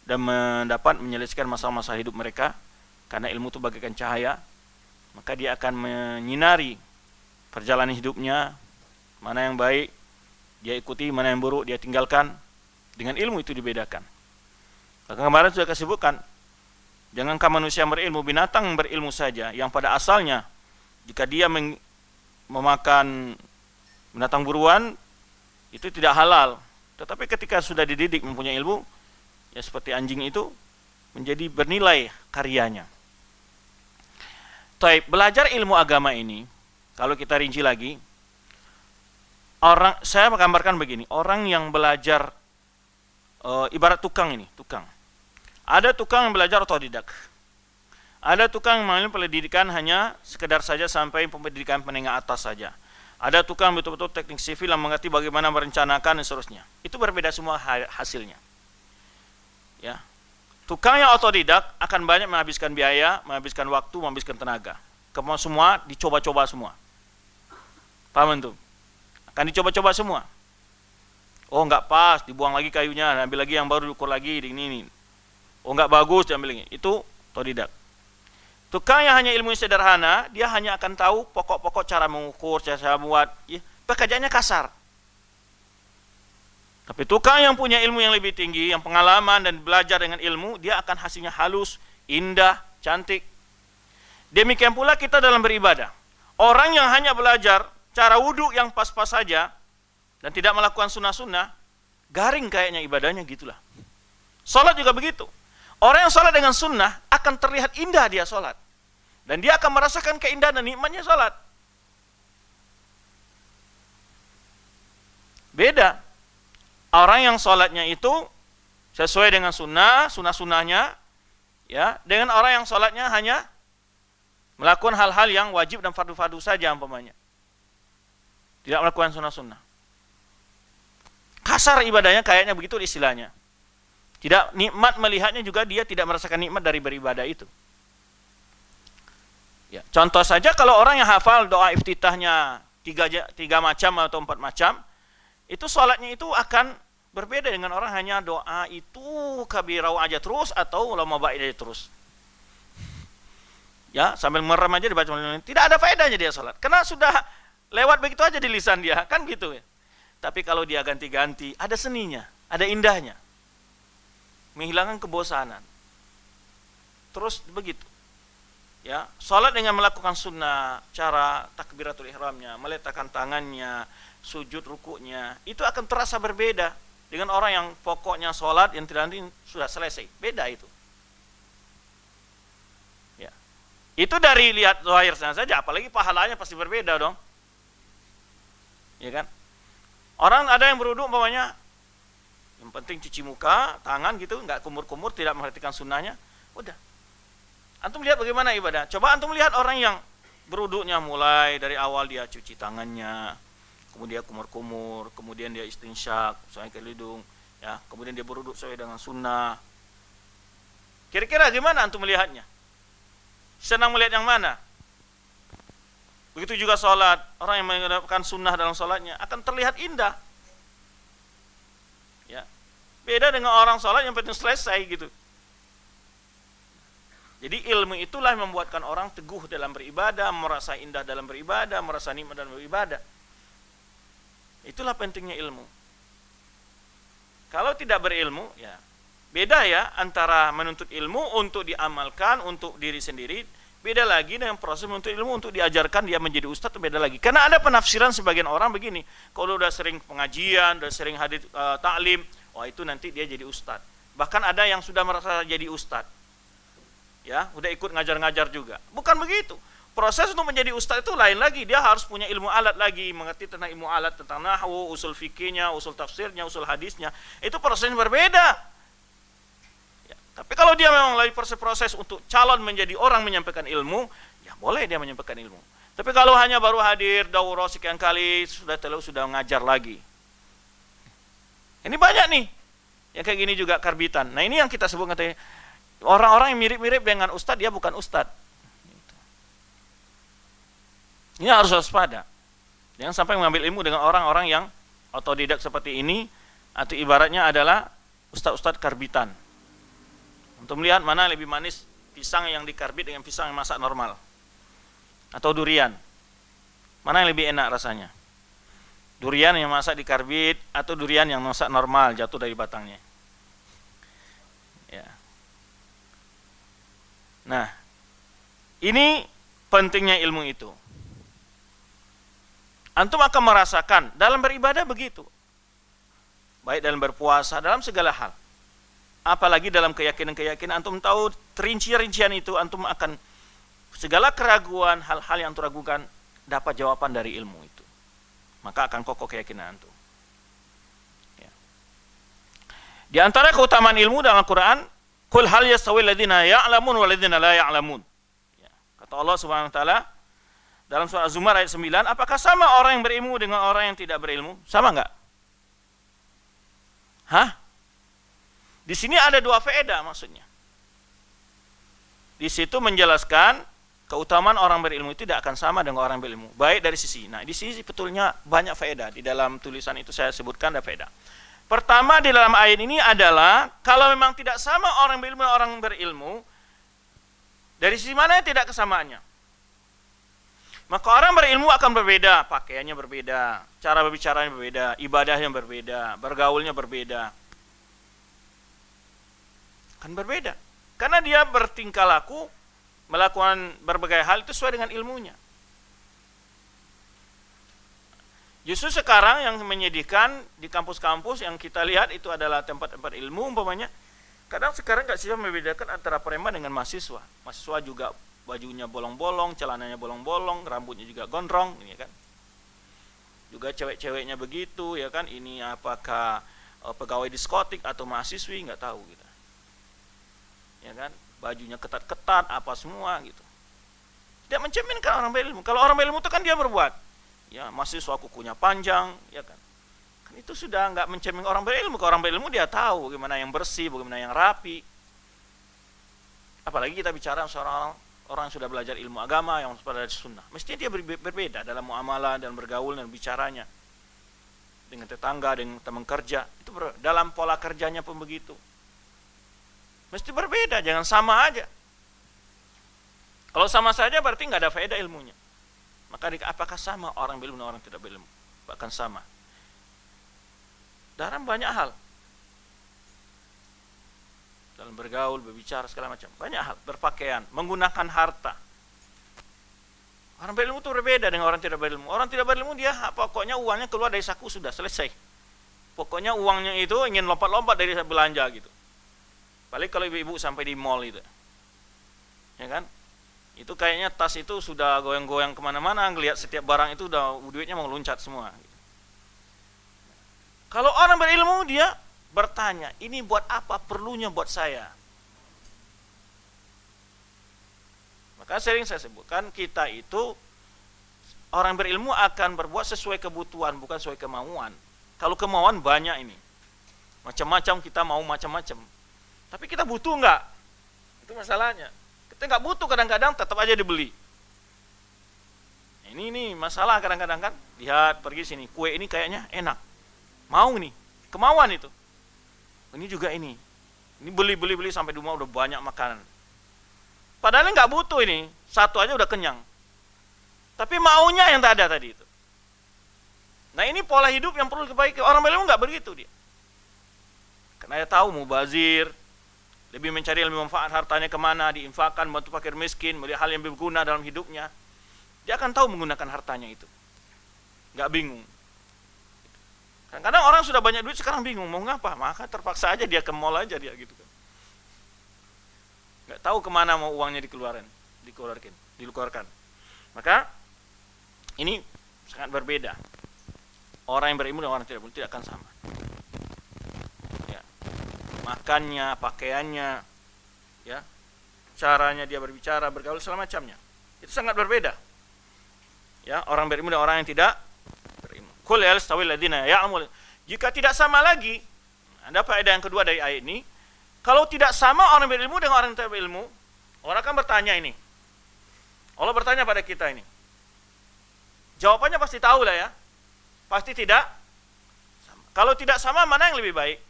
Speaker 1: dan mendapat menyelesaikan masalah-masalah hidup mereka. Karena ilmu itu bagaikan cahaya, maka dia akan menyinari perjalanan hidupnya, mana yang baik dia ikuti, mana yang buruk dia tinggalkan. Dengan ilmu itu dibedakan. Maka kemarin sudah saya sebutkan, jangankah manusia berilmu, binatang berilmu saja yang pada asalnya jika dia memakan binatang buruan itu tidak halal, tetapi ketika sudah dididik mempunyai ilmu, ya seperti anjing itu menjadi bernilai karyanya. Taib, belajar ilmu agama ini, kalau kita rinci lagi, saya menggambarkan begini, orang yang belajar ibarat tukang ini, tukang. Ada tukang yang belajar otodidak. Ada tukang yang mengambil pendidikan hanya sekedar saja sampai pendidikan menengah atas saja. Ada tukang betul-betul teknik sivil yang mengerti bagaimana merencanakan dan seterusnya. Itu berbeda semua hasilnya. Ya. Tukang yang otodidak akan banyak menghabiskan biaya, menghabiskan waktu, menghabiskan tenaga. Kemudian semua dicoba-coba semua. Paham itu? Akan dicoba-coba semua. Oh enggak pas, dibuang lagi kayunya, ambil lagi yang baru, diukur lagi, ini. Oh enggak bagus, diambil lagi. Itu otodidak. Tukang yang hanya ilmu sederhana, dia hanya akan tahu pokok-pokok cara mengukur, cara buat, ya, pekerjaannya kasar. Tapi tukang yang punya ilmu yang lebih tinggi, yang pengalaman dan belajar dengan ilmu, dia akan hasilnya halus, indah, cantik. Demikian pula kita dalam beribadah. Orang yang hanya belajar cara wudhu yang pas-pas saja dan tidak melakukan sunnah-sunnah, garing kayaknya ibadahnya gitulah. Salat juga begitu. Orang yang salat dengan sunnah akan terlihat indah dia salat. Dan dia akan merasakan keindahan dan nikmatnya salat. Beda. Orang yang salatnya itu sesuai dengan sunnah-sunnahnya, ya, dengan orang yang salatnya hanya melakukan hal-hal yang wajib dan fardu-fardu saja umpamanya. Tidak melakukan sunnah-sunnah. Kasar ibadahnya kayaknya begitu istilahnya. Tidak nikmat melihatnya juga, dia tidak merasakan nikmat dari beribadah itu. Ya, contoh saja kalau orang yang hafal doa iftitahnya 3 macam atau 4 macam, itu sholatnya itu akan berbeda dengan orang hanya doa itu kabirau aja terus atau lama baik aja terus. Ya, sambil merem aja dibaca, tidak ada faedahnya dia sholat. Karena sudah lewat begitu aja di lisan dia, kan gitu ya. Tapi kalau dia ganti-ganti, ada seninya, ada indahnya. Menghilangkan kebosanan. Terus begitu. Ya, salat dengan melakukan sunnah, cara takbiratul ihramnya, meletakkan tangannya, sujud rukuknya, itu akan terasa berbeda dengan orang yang pokoknya salat yang tidak nanti sudah selesai. Beda itu. Ya. Itu dari lihat zahirnya saja, apalagi pahalanya pasti berbeda dong. Ya kan? Orang ada yang berwudu umpamanya yang penting cuci muka, tangan gitu, enggak kumur-kumur, tidak memperhatikan sunnahnya, udah. Antum lihat bagaimana ibadah. Coba antum lihat orang yang berwudunya mulai dari awal dia cuci tangannya, kemudian kumur-kumur, kemudian dia istinsyak, sampai ke hidung, ya, kemudian dia berwudu sesuai dengan sunnah. Kira-kira gimana antum melihatnya? Senang melihat yang mana? Begitu juga sholat, orang yang menggunakan sunnah dalam sholatnya akan terlihat indah. Ya, beda dengan orang sholat yang penting selesai gitu. Jadi ilmu itulah yang membuatkan orang teguh dalam beribadah, merasa indah dalam beribadah, merasa nikmat dalam beribadah. Itulah pentingnya ilmu. Kalau tidak berilmu, ya beda ya antara menuntut ilmu untuk diamalkan untuk diri sendiri, beda lagi dengan proses menuntut ilmu untuk diajarkan dia menjadi ustadz, itu beda lagi. Karena ada penafsiran sebagian orang begini, kalau udah sering pengajian, udah sering hadir taklim, wah itu nanti dia jadi ustadz. Bahkan ada yang sudah merasa jadi ustadz, ya udah ikut ngajar-ngajar juga. Bukan begitu. Proses untuk menjadi ustadz itu lain lagi. Dia harus punya ilmu alat lagi, mengerti tentang ilmu alat, tentang nahwu, usul fikihnya, usul tafsirnya, usul hadisnya. Itu prosesnya berbeda. Ya, tapi kalau dia memang lagi proses untuk calon menjadi orang menyampaikan ilmu, ya boleh dia menyampaikan ilmu. Tapi kalau hanya baru hadir daurah sekian kali, sudah ngajar lagi. Ini banyak nih yang kayak gini juga karbitan. Nah ini yang kita sebut katanya orang-orang yang mirip-mirip dengan ustadz, dia bukan ustadz. Ini harus waspada. Jangan sampai mengambil ilmu dengan orang-orang yang otodidak seperti ini, atau ibaratnya adalah ustadz-ustadz karbitan untuk melihat mana lebih manis pisang yang dikarbit dengan pisang yang masak normal, atau durian, mana yang lebih enak rasanya, durian yang masak dikarbit atau durian yang masak normal jatuh dari batangnya. Ya. Nah, ini pentingnya ilmu itu. Antum akan merasakan dalam beribadah begitu, baik dalam berpuasa, dalam segala hal. Apalagi dalam keyakinan-keyakinan, antum tahu rincian itu, antum akan segala keraguan, hal-hal yang antum ragukan, dapat jawaban dari ilmu itu. Maka akan kokoh keyakinan antum. Ya. Di antara keutamaan ilmu dalam Al-Quran, Qul hal yastawi alladhina ya'lamun walladhina la ya'lamun. Ya. Kata Allah Subhanahu wa taala dalam surah Az-Zumar ayat 9, apakah sama orang yang berilmu dengan orang yang tidak berilmu? Sama enggak? Hah? Di sini ada dua faedah maksudnya. Di situ menjelaskan keutamaan orang berilmu itu tidak akan sama dengan orang berilmu. Baik dari sisi. Nah, di sisi betulnya banyak faedah. Di dalam tulisan itu saya sebutkan ada faedah. Pertama di dalam ayat ini adalah kalau memang tidak sama orang berilmu dan orang berilmu, dari sisi mana tidak kesamaannya? Maka orang berilmu akan berbeda, pakaiannya berbeda, cara berbicaranya berbeda, ibadahnya berbeda, bergaulnya berbeda. Kan berbeda. Karena dia bertingkah laku, melakukan berbagai hal itu sesuai dengan ilmunya. Justru sekarang yang menyedihkan di kampus-kampus yang kita lihat itu adalah tempat-tempat ilmu umpamanya. Kadang sekarang nggak bisa membedakan antara preman dengan mahasiswa. Mahasiswa juga bajunya bolong-bolong, celananya bolong-bolong, rambutnya juga gondrong, ya kan. Juga cewek-ceweknya begitu, ya kan. Ini apakah pegawai diskotik atau mahasiswi, nggak tahu gitu. Ya kan, bajunya ketat-ketat, apa semua gitu. Tidak mencerminkan orang berilmu. Kalau orang berilmu itu kan dia berbuat, ya mahasiswa kukunya panjang, ya kan. Kan itu sudah nggak mencerminkan orang berilmu. Kalau orang berilmu dia tahu bagaimana yang bersih, bagaimana yang rapi. Apalagi kita bicara seorang orang yang sudah belajar ilmu agama yang pada sunnah, mestinya dia berbeda dalam muamalah dan bergaul dan bicaranya dengan tetangga, dengan teman kerja. Itu dalam pola kerjanya pun begitu. Mesti berbeda, jangan sama aja. Kalau sama saja berarti nggak ada faedah ilmunya. Maka apakah sama orang berilmu dan orang tidak berilmu? Bahkan sama. Dalam banyak hal. Dalam bergaul, berbicara, segala macam. Banyak hal. Berpakaian, menggunakan harta. Orang berilmu itu berbeda dengan orang tidak berilmu. Orang tidak berilmu dia pokoknya uangnya keluar dari saku sudah selesai. Pokoknya uangnya itu ingin lompat-lompat dari belanja gitu. Paling kalau ibu-ibu sampai di mall itu, ya kan, itu kayaknya tas itu sudah goyang-goyang kemana-mana, ngelihat setiap barang itu udah duitnya mau loncat semua. Kalau orang berilmu dia bertanya, ini buat apa, perlunya buat saya. Maka sering saya sebutkan kita itu orang berilmu akan berbuat sesuai kebutuhan, bukan sesuai kemauan. Kalau kemauan banyak ini, macam-macam kita mau macam-macam. Tapi kita butuh enggak? Itu masalahnya. Kita enggak butuh kadang-kadang tetap aja dibeli. Ini masalah kadang-kadang kan. Lihat pergi sini, kue ini kayaknya enak. Mau nih, kemauan itu. Ini juga ini. Ini beli sampai di rumah udah banyak makanan. Padahal enggak butuh ini, satu aja udah kenyang. Tapi maunya yang tak ada tadi itu. Nah ini pola hidup yang perlu diperbaiki. Orang berilmu enggak begitu dia. Karena dia tahu mubazir, lebih mencari lebih manfaat hartanya kemana, diinfakkan, bantu fakir miskin, melihat hal yang berguna dalam hidupnya. Dia akan tahu menggunakan hartanya itu. Nggak bingung. Kadang-kadang orang sudah banyak duit sekarang bingung mau ngapa, maka terpaksa aja dia ke mall aja dia gitu kan. Nggak tahu kemana mau uangnya dikeluarkan. Maka ini sangat berbeda. Orang yang berilmu dan orang yang tidak berilmu tidak akan sama. Makannya, pakaiannya, ya, caranya dia berbicara, bergaul, segala macamnya. Itu sangat berbeda. Ya, orang berilmu dan orang yang tidak berilmu. Qul hal yastawil ladzina ya'lamun. Jika tidak sama lagi, ada faedah yang kedua dari ayat ini. Kalau tidak sama orang berilmu dengan orang yang tidak berilmu, orang akan bertanya ini. Allah bertanya pada kita ini. Jawabannya pasti tahu lah ya. Pasti tidak sama. Kalau tidak sama, mana yang lebih baik?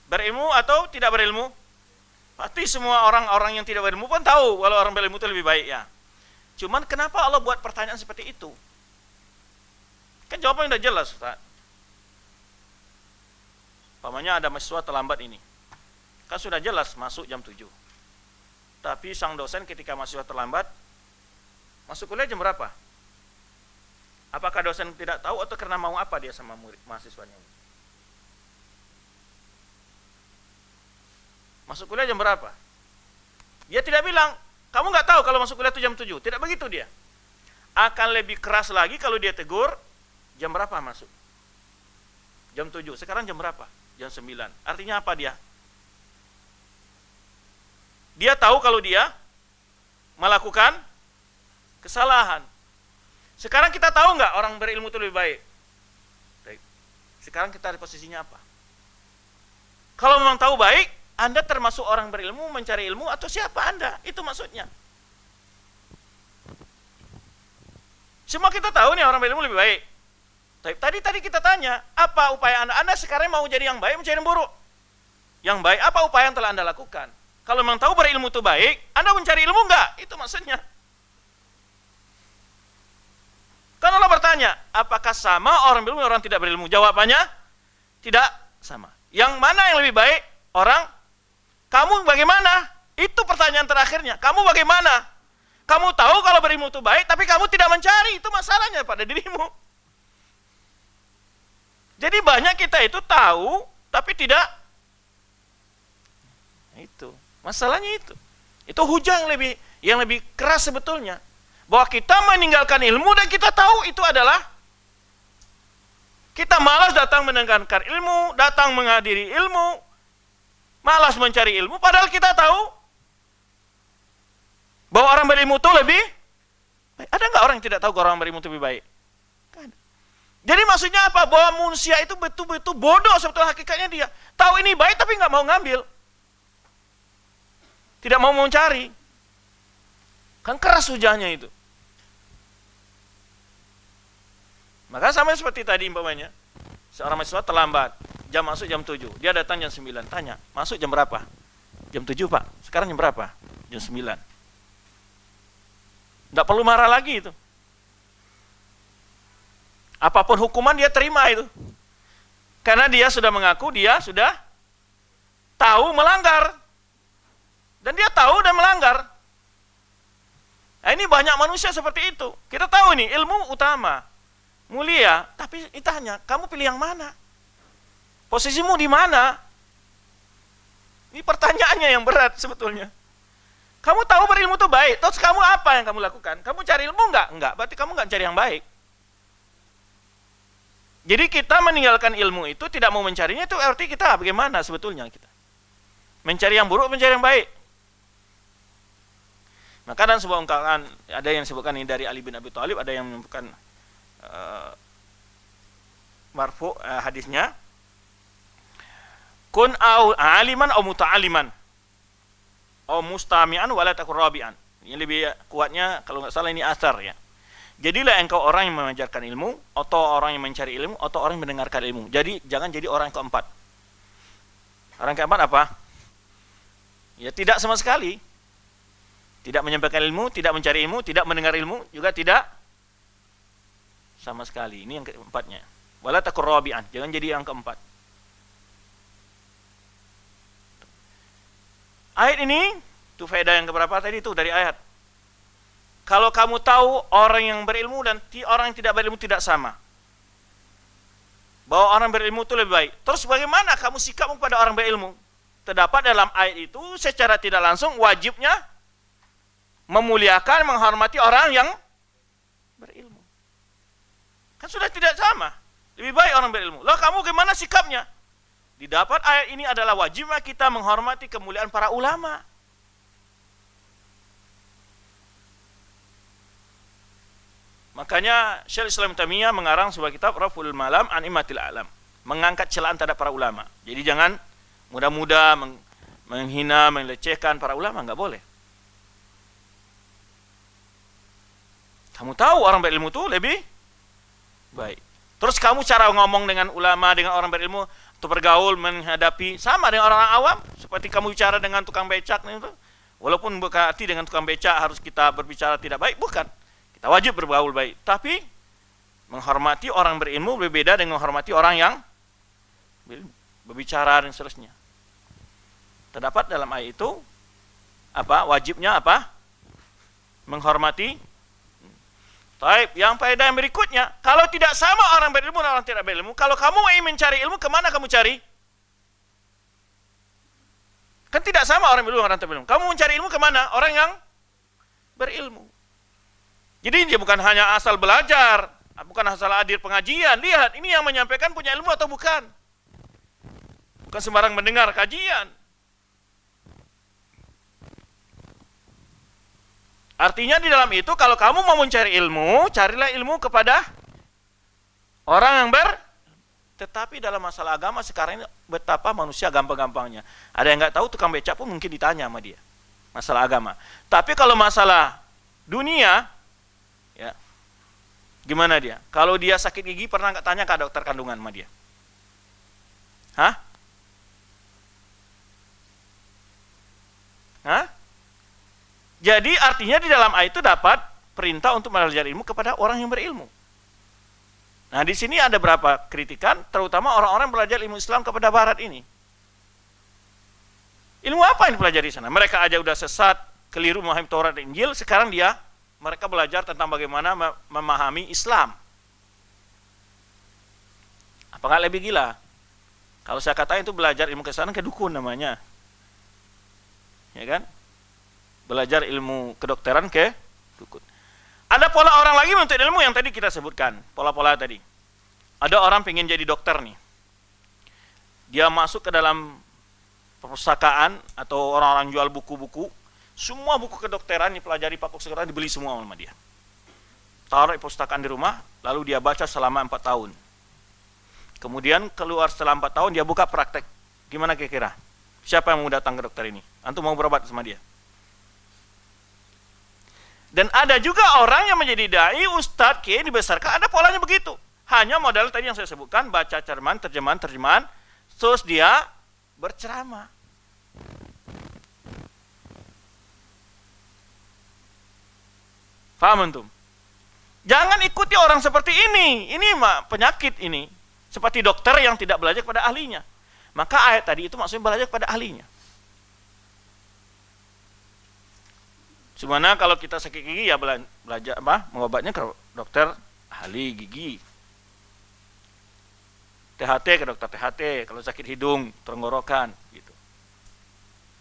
Speaker 1: Berilmu atau tidak berilmu? Pasti semua orang-orang yang tidak berilmu pun tahu kalau orang berilmu itu lebih baik ya. Cuman kenapa Allah buat pertanyaan seperti itu? Kan jawabannya udah jelas, Ustaz. Pamannya ada mahasiswa terlambat ini. Kan sudah jelas masuk jam 7. Tapi sang dosen ketika mahasiswa terlambat, masuk kuliah jam berapa? Apakah dosen tidak tahu atau karena mau apa dia sama murid mahasiswanya? Masuk kuliah jam berapa? Dia tidak bilang, kamu nggak tahu kalau masuk kuliah itu jam 7. Tidak begitu dia. Akan lebih keras lagi kalau dia tegur, jam berapa masuk? Jam 7. Sekarang jam berapa? Jam 9. Artinya apa dia? Dia tahu kalau dia melakukan kesalahan. Sekarang kita tahu nggak orang berilmu itu lebih baik? Baik. Sekarang kita di posisinya apa? Kalau memang tahu baik, Anda termasuk orang berilmu, mencari ilmu, atau siapa Anda? Itu maksudnya. Semua kita tahu nih orang berilmu lebih baik. Tadi kita tanya, apa upaya Anda? Anda sekarang mau jadi yang baik, mencari yang buruk? Yang baik, apa upaya yang telah Anda lakukan? Kalau memang tahu berilmu itu baik, Anda mencari ilmu enggak? Itu maksudnya. Kan Allah bertanya, apakah sama orang berilmu dan orang tidak berilmu? Jawabannya, tidak sama. Yang mana yang lebih baik? Orang, kamu bagaimana? Itu pertanyaan terakhirnya. Kamu bagaimana? Kamu tahu kalau berilmu itu baik, tapi kamu tidak mencari. Itu masalahnya pada dirimu. Jadi banyak kita itu tahu, tapi tidak. Itu masalahnya itu. Itu hujah yang lebih keras sebetulnya. Bahwa kita meninggalkan ilmu dan kita tahu itu adalah kita malas datang mendengarkan ilmu, datang menghadiri ilmu, malas mencari ilmu, padahal kita tahu bahwa orang berilmu itu lebih baik. Ada nggak orang yang tidak tahu bahwa orang berilmu itu lebih baik? Jadi maksudnya apa? Bahwa manusia itu betul-betul bodoh sebetulnya hakikatnya dia. Tahu ini baik tapi nggak mau ngambil. Tidak mau mencari. Kan keras hujahnya itu. Maka sama seperti tadi umpamanya, seorang mahasiswa terlambat, jam masuk jam 7, dia datang jam 9, tanya, masuk jam berapa? Jam 7 Pak, sekarang jam berapa? Jam 9. Tidak perlu marah lagi itu. Apapun hukuman dia terima itu. Karena dia sudah mengaku, dia sudah tahu melanggar. Dan dia tahu dan melanggar. Nah, ini banyak manusia seperti itu. Kita tahu nih, ilmu utama, mulia, tapi ditanya, kamu pilih yang mana? Posisimu di mana? Ini pertanyaannya yang berat sebetulnya. Kamu tahu berilmu itu baik, terus kamu apa yang kamu lakukan? Kamu cari ilmu enggak? Enggak, berarti kamu enggak cari yang baik. Jadi kita meninggalkan ilmu itu, tidak mau mencarinya, itu arti kita bagaimana sebetulnya kita? Mencari yang buruk, mencari yang baik. Maka dalam sebuah ungkapan, ada yang disebutkan ini dari Ali bin Abi Thalib, ada yang menyebutkan marfu hadisnya, kun au aliman au muta'aliman au mustami'an wala takun rabi'an. Ini lebih kuatnya kalau nggak salah ini asar ya. Jadilah engkau orang yang mengajarkan ilmu, atau orang yang mencari ilmu, atau orang yang mendengarkan ilmu. Jadi jangan jadi orang yang keempat. Orang keempat apa? Ya tidak sama sekali. Tidak menyampaikan ilmu, tidak mencari ilmu, tidak mendengar ilmu, juga tidak sama sekali. Ini yang keempatnya. Wala takun rabi'an. Jangan jadi yang keempat. Ayat ini, itu faedah yang keberapa tadi itu dari ayat. Kalau kamu tahu orang yang berilmu dan orang yang tidak berilmu tidak sama. Bahwa orang berilmu itu lebih baik. Terus bagaimana kamu sikap kepada orang berilmu? Terdapat dalam ayat itu secara tidak langsung wajibnya memuliakan, menghormati orang yang berilmu. Kan sudah tidak sama. Lebih baik orang berilmu. Lalu kamu gimana sikapnya? Didapat ayat ini adalah wajibnya kita menghormati kemuliaan para ulama. Makanya Syekh Islam Taimiyah mengarang sebuah kitab Raful Malam an Imatil Alam, mengangkat celaan terhadap para ulama. Jadi jangan mudah-mudah menghina, melecehkan para ulama, enggak boleh. Kamu tahu orang berilmu itu lebih baik. Terus kamu cara ngomong dengan ulama, dengan orang berilmu, atau bergaul, menghadapi, sama dengan orang awam. Seperti kamu bicara dengan tukang becak. Walaupun berarti dengan tukang becak harus kita berbicara tidak baik, bukan. Kita wajib bergaul baik. Tapi menghormati orang berilmu berbeda dengan menghormati orang yang berbicara dan seterusnya. Terdapat dalam ayat itu wajibnya menghormati. Baik, yang faedah yang berikutnya, kalau tidak sama orang berilmu dan orang tidak berilmu, kalau kamu ingin mencari ilmu, kemana kamu cari? Kan tidak sama orang berilmu dan orang tidak berilmu. Kamu mencari ilmu kemana? Orang yang berilmu. Jadi dia bukan hanya asal belajar, bukan asal hadir pengajian. Lihat, ini yang menyampaikan punya ilmu atau bukan? Bukan sembarang mendengar kajian. Artinya di dalam itu, kalau kamu mau mencari ilmu, carilah ilmu kepada orang yang tetapi dalam masalah agama sekarang ini betapa manusia gampang-gampangnya. Ada yang nggak tahu, tukang becak pun mungkin ditanya sama dia masalah agama. Tapi kalau masalah dunia, ya gimana dia? Kalau dia sakit gigi, pernah nggak tanya ke dokter kandungan sama dia? Hah? Jadi artinya di dalam ayat itu dapat perintah untuk belajar ilmu kepada orang yang berilmu. Nah, di sini ada berapa kritikan, terutama orang-orang belajar ilmu Islam kepada barat ini. Ilmu apa yang dipelajari di sana? Mereka aja udah sesat, keliru memahami Taurat dan Injil, sekarang mereka belajar tentang bagaimana memahami Islam. Apakah lebih gila? Kalau saya katakan itu belajar ilmu kesana ke dukun namanya. Ya kan? Belajar ilmu kedokteran ke dukun. Ada pola orang lagi menuntut ilmu yang tadi kita sebutkan, pola-pola tadi. Ada orang pengen jadi dokter nih. Dia masuk ke dalam perpustakaan atau orang-orang jual buku-buku, semua buku kedokteran dipelajari, fakultas kedokteran dibeli semua sama dia. Taruh di perpustakaan di rumah, lalu dia baca selama 4 tahun. Kemudian keluar setelah 4 tahun dia buka praktek. Gimana kira-kira? Siapa yang mau datang ke dokter ini? Antum mau berobat sama dia? Dan ada juga orang yang menjadi dai, ustadz, kiai dibesarkan, ada polanya begitu. Hanya modal tadi yang saya sebutkan, baca terjemahan, terus dia berceramah. Paham antum? Jangan ikuti orang seperti ini. Ini penyakit ini. Seperti dokter yang tidak belajar kepada ahlinya. Maka ayat tadi itu maksudnya belajar kepada ahlinya. Dimana kalau kita sakit gigi ya belajar mengobatnya ke dokter ahli gigi. THT ke dokter THT, kalau sakit hidung, tenggorokan gitu.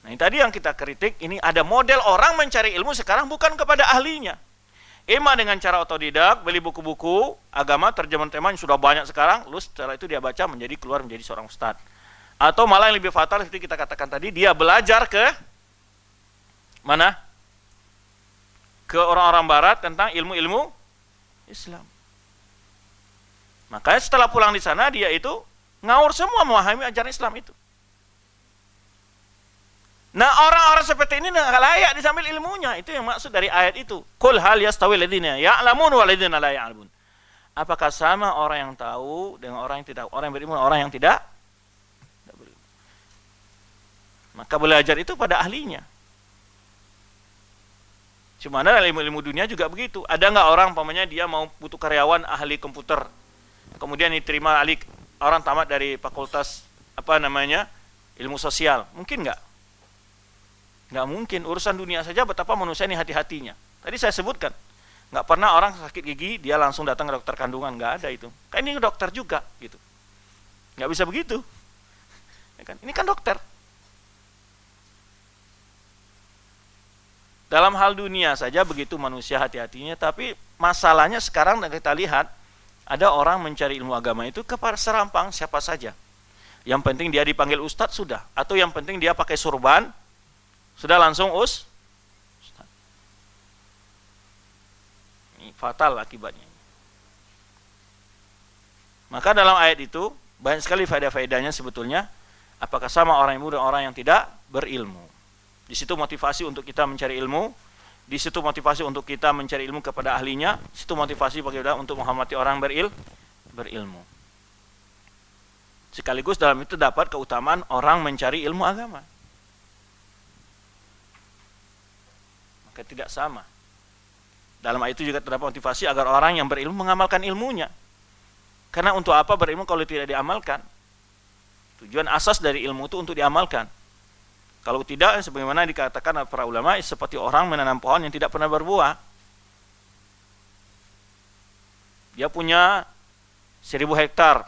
Speaker 1: Nah, ini tadi yang kita kritik, ini ada model orang mencari ilmu sekarang bukan kepada ahlinya. Ima dengan cara otodidak, beli buku-buku agama, terjemahan-terjemahan sudah banyak sekarang, lalu setelah itu dia baca keluar menjadi seorang ustadz. Atau malah yang lebih fatal seperti kita katakan tadi, dia belajar ke mana? Ke orang-orang barat tentang ilmu-ilmu Islam. Makanya setelah pulang di sana dia itu ngawur semua memahami ajaran Islam itu. Nah, orang-orang seperti ini nggak layak diambil ilmunya. Itu yang maksud dari ayat itu. Qul hal yastawil ladzina ya'lamun wal ladzina la ya'lamun. Apakah sama orang yang tahu dengan orang yang tidak, orang yang berilmu, orang yang tidak berilmu? Maka belajar itu pada ahlinya. Cuma dalam ilmu-ilmu dunia juga begitu. Ada nggak orang umpamanya dia mau butuh karyawan ahli komputer, kemudian diterima orang tamat dari fakultas ilmu sosial, mungkin nggak? Nggak mungkin. Urusan dunia saja betapa manusia ini hati-hatinya. Tadi saya sebutkan, nggak pernah orang sakit gigi dia langsung datang ke dokter kandungan, nggak ada itu. Kan ini dokter juga gitu, nggak bisa begitu. Ya kan? Ini kan dokter. Dalam hal dunia saja begitu manusia hati-hatinya, tapi masalahnya sekarang kita lihat ada orang mencari ilmu agama itu kepada serampang siapa saja. Yang penting dia dipanggil ustadz sudah, atau yang penting dia pakai surban sudah langsung ustadz. Ini fatal akibatnya. Maka dalam ayat itu banyak sekali faedah-faedahnya sebetulnya. Apakah sama orang yang muda dan orang yang tidak berilmu? Di situ motivasi untuk kita mencari ilmu, di situ motivasi untuk kita mencari ilmu kepada ahlinya, di situ motivasi bagi kita untuk menghormati orang berilmu. Sekaligus dalam itu dapat keutamaan orang mencari ilmu agama. Maka tidak sama. Dalam ayat itu juga terdapat motivasi agar orang yang berilmu mengamalkan ilmunya. Karena untuk apa berilmu kalau tidak diamalkan? Tujuan asas dari ilmu itu untuk diamalkan. Kalau tidak, sebagaimana dikatakan para ulama, seperti orang menanam pohon yang tidak pernah berbuah. Dia punya 1000 hektar,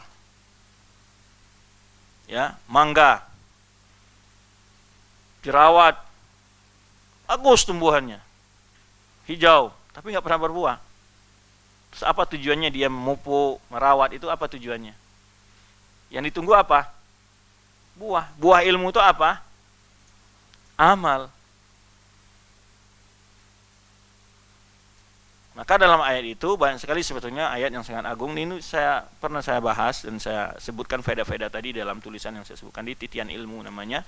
Speaker 1: ya, mangga, dirawat, bagus tumbuhannya, hijau, tapi nggak pernah berbuah. Terus apa tujuannya dia memupuk, merawat, itu apa tujuannya? Yang ditunggu apa? Buah. Buah ilmu itu apa? Amal. Maka dalam ayat itu banyak sekali sebetulnya ayat yang sangat agung. Ini pernah saya bahas dan saya sebutkan faedah-faedah tadi dalam tulisan yang saya sebutkan di Titian Ilmu namanya.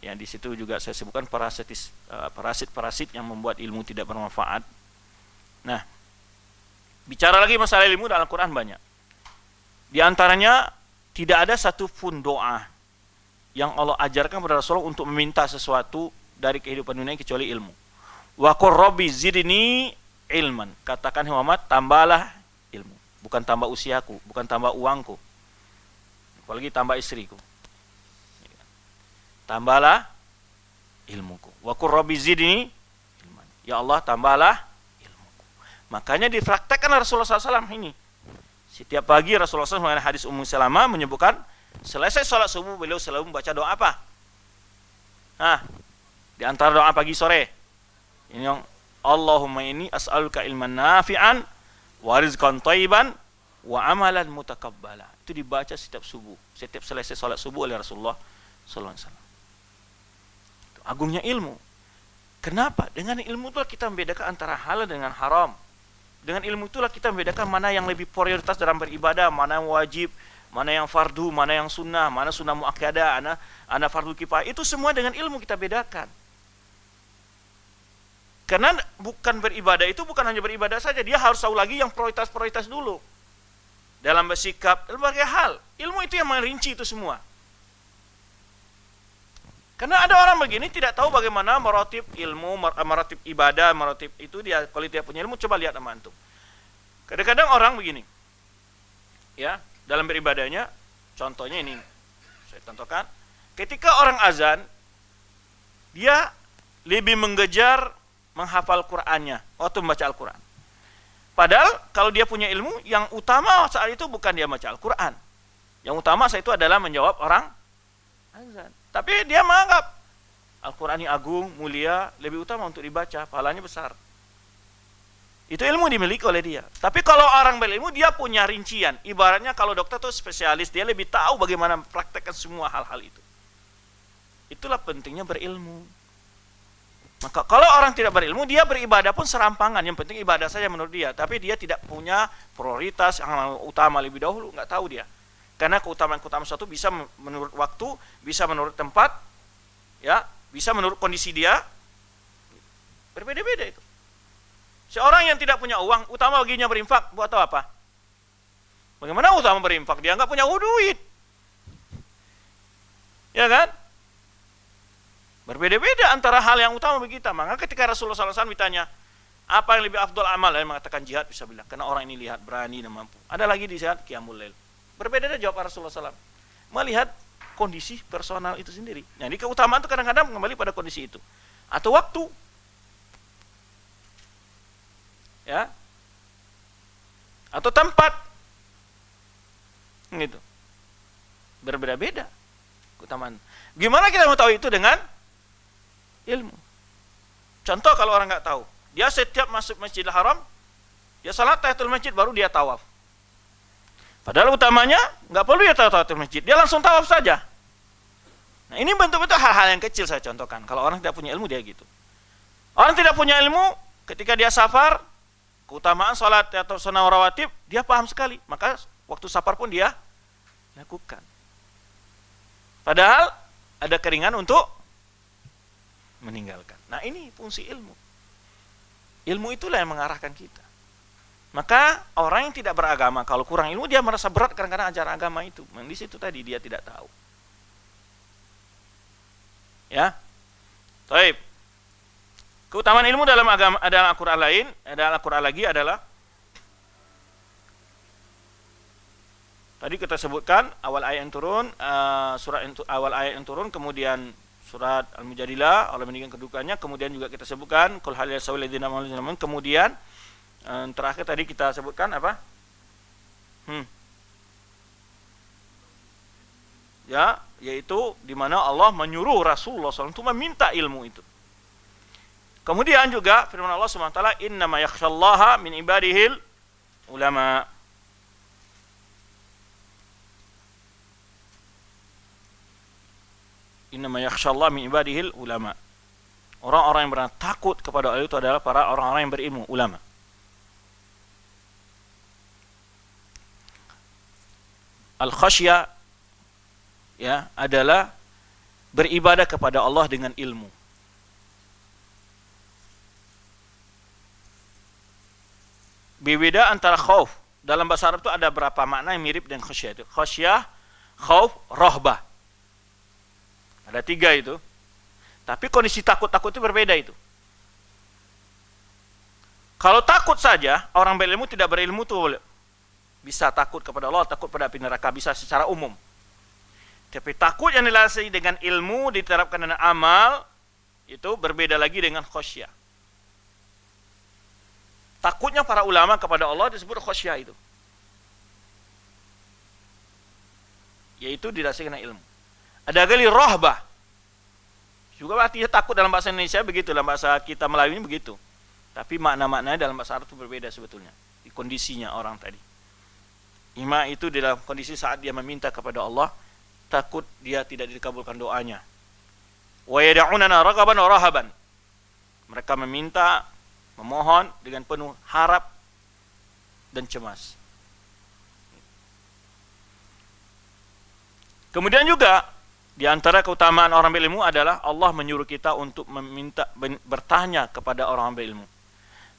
Speaker 1: Yang di situ juga saya sebutkan parasit-parasit yang membuat ilmu tidak bermanfaat. Nah, bicara lagi masalah ilmu dalam Al-Quran banyak. Di antaranya tidak ada satu pun doa yang Allah ajarkan kepada Rasulullah untuk meminta sesuatu dari kehidupan dunia kecuali ilmu. Wa qur rabbi zidni ilman. Katakan Muhammad, tambahlah ilmu. Bukan tambah usiaku, bukan tambah uangku, apalagi tambah istriku. Tambahlah ilmuku. Wa qur rabbi zidni ilman. Ya Allah, tambahlah ilmuku. Makanya dipraktekkan Rasulullah SAW ini. Setiap pagi Rasulullah SAW, hadis Ummu Salamah menyebutkan, selesai sholat subuh beliau selalu membaca doa apa? Di antara doa pagi sore, ini yang Allahumma inni as'aluka ilman nafi'an wa rizqan thayyiban wa amalan mutakabbala. Itu dibaca setiap subuh, setiap selesai sholat subuh oleh Rasulullah sallallahu alaihi wasallam. Itu agungnya ilmu. Kenapa? Dengan ilmu itulah kita membedakan antara halal dengan haram. Dengan ilmu itulah kita membedakan mana yang lebih prioritas dalam beribadah, mana yang wajib, mana yang fardu, mana yang sunnah, mana sunnah muakkadah, ana fardu kifayah. Itu semua dengan ilmu kita bedakan. Karena bukan beribadah itu bukan hanya beribadah saja, dia harus tahu lagi yang prioritas-prioritas dulu. Dalam bersikap, berbagai hal. Ilmu itu yang merinci itu semua. Karena ada orang begini tidak tahu bagaimana maratib ilmu, maratib ibadah, maratib itu dia kalau dia punya ilmu, coba lihat sama antum. Kadang-kadang orang begini. Ya, dalam beribadahnya, contohnya ini saya contohkan, ketika orang azan, dia lebih mengejar menghafal Qur'annya waktu membaca Al-Quran. Padahal kalau dia punya ilmu, yang utama saat itu bukan dia baca Al-Quran. Yang utama saat itu adalah menjawab orang azan. Tapi dia menganggap Al-Quran ini agung, mulia, lebih utama untuk dibaca, pahalanya besar. Itu ilmu dimiliki oleh dia. Tapi kalau orang berilmu, dia punya rincian. Ibaratnya kalau dokter itu spesialis, dia lebih tahu bagaimana mempraktekkan semua hal-hal itu. Itulah pentingnya berilmu. Maka kalau orang tidak berilmu, dia beribadah pun serampangan. Yang penting ibadah saja menurut dia. Tapi dia tidak punya prioritas yang utama lebih dahulu. Nggak tahu dia. Karena keutamaan-keutamaan suatu bisa menurut waktu, bisa menurut tempat, ya, bisa menurut kondisi dia. Berbeda-beda itu. Seorang yang tidak punya uang, utama baginya berinfak, buat apa? Bagaimana utama berinfak? Dia nggak punya duit. Ya kan? Berbeda-beda antara hal yang utama bagi kita. Maka ketika Rasulullah SAW ditanya, apa yang lebih afdal amal? Dia mengatakan jihad, bisa bilang. Karena orang ini lihat berani dan mampu. Ada lagi di jihad, qiyamul lail. Berbeda jawab Rasulullah SAW. Melihat kondisi personal itu sendiri. Nah, ini keutamaan itu kadang-kadang kembali pada kondisi itu. Atau waktu. Ya. Atau tempat. Gitu. Berbeda-beda keutamaan. Gimana kita mau tahu itu dengan ilmu? Contoh kalau orang nggak tahu, dia setiap masuk Masjidil Haram, dia salat tahiyatul masjid baru dia tawaf. Padahal utamanya nggak perlu dia tahiyatul masjid, dia langsung tawaf saja. Nah, ini bentuk-bentuk hal-hal yang kecil saya contohkan. Kalau orang tidak punya ilmu dia gitu. Orang tidak punya ilmu, ketika dia safar, keutamaan salat atau sunnah rawatib dia paham sekali, maka waktu safar pun dia lakukan. Padahal ada keringan untuk meninggalkan. Nah, ini fungsi ilmu. Ilmu itulah yang mengarahkan kita. Maka orang yang tidak beragama, kalau kurang ilmu dia merasa berat kadang-kadang ajaran agama itu. Di situ tadi dia tidak tahu. Ya. Baik. Keutamaan ilmu dalam agama adalah Al-Qur'an lain, adalah Al-Qur'an lagi adalah tadi kita sebutkan awal ayat yang turun, awal ayat yang turun, kemudian surat Al-Mujadilah, Allah meninggikan kedudukannya, kemudian juga kita sebutkan qul hal yasawil ladzina amanu, kemudian terakhir tadi kita sebutkan apa? Ya, yaitu di mana Allah menyuruh Rasulullah SAW untuk meminta ilmu itu. Kemudian juga firman Allah SWT, innama yakhshallaha min ibadihil ulama. Innama yakhshallaha min ibadihil ulama. Orang-orang yang benar takut kepada Allah itu adalah para orang-orang yang berilmu, ulama. Al-khasyah ya adalah beribadah kepada Allah dengan ilmu. Berbeda antara khauf. Dalam bahasa Arab itu ada berapa makna yang mirip dengan khasyah itu. Khasyah, khauf, rahbah. Ada 3 itu. Tapi kondisi takut-takut itu berbeda itu. Kalau takut saja, orang berilmu tidak berilmu itu bisa takut kepada Allah, takut pada api neraka, bisa secara umum. Tapi takut yang dilandasi dengan ilmu, diterapkan dengan amal, itu berbeda lagi dengan khasyah. Takutnya para ulama kepada Allah disebut khasyah itu. Yaitu didasarkan dengan ilmu. Ada kali rahbah. Juga artinya takut dalam bahasa Indonesia begitu, dalam bahasa kita Melayu ini begitu. Tapi makna-maknanya dalam bahasa Arab itu berbeda sebetulnya. Di kondisinya orang tadi. Ima itu dalam kondisi saat dia meminta kepada Allah, takut dia tidak dikabulkan doanya. Wa yad'unana raghaban wa rahaban. Mereka meminta, memohon dengan penuh harap dan cemas. Kemudian juga di antara keutamaan orang berilmu adalah Allah menyuruh kita untuk meminta, bertanya kepada orang berilmu.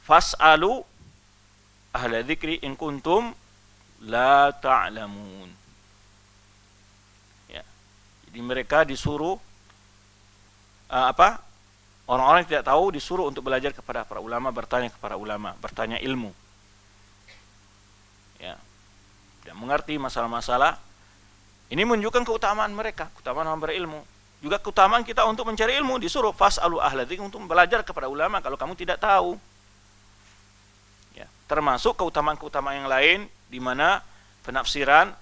Speaker 1: Fas'alu ahla dzikri in kuntum la ta'lamun. Ya. Jadi mereka disuruh orang-orang yang tidak tahu disuruh untuk belajar kepada para ulama, bertanya kepada ulama, bertanya ilmu. Ya. Dan mengerti masalah-masalah. Ini menunjukkan keutamaan mereka, keutamaan orang berilmu. Juga keutamaan kita untuk mencari ilmu, disuruh fas'alu ahla dzikri, untuk belajar kepada ulama kalau kamu tidak tahu. Ya, termasuk keutamaan-keutamaan yang lain di mana penafsiran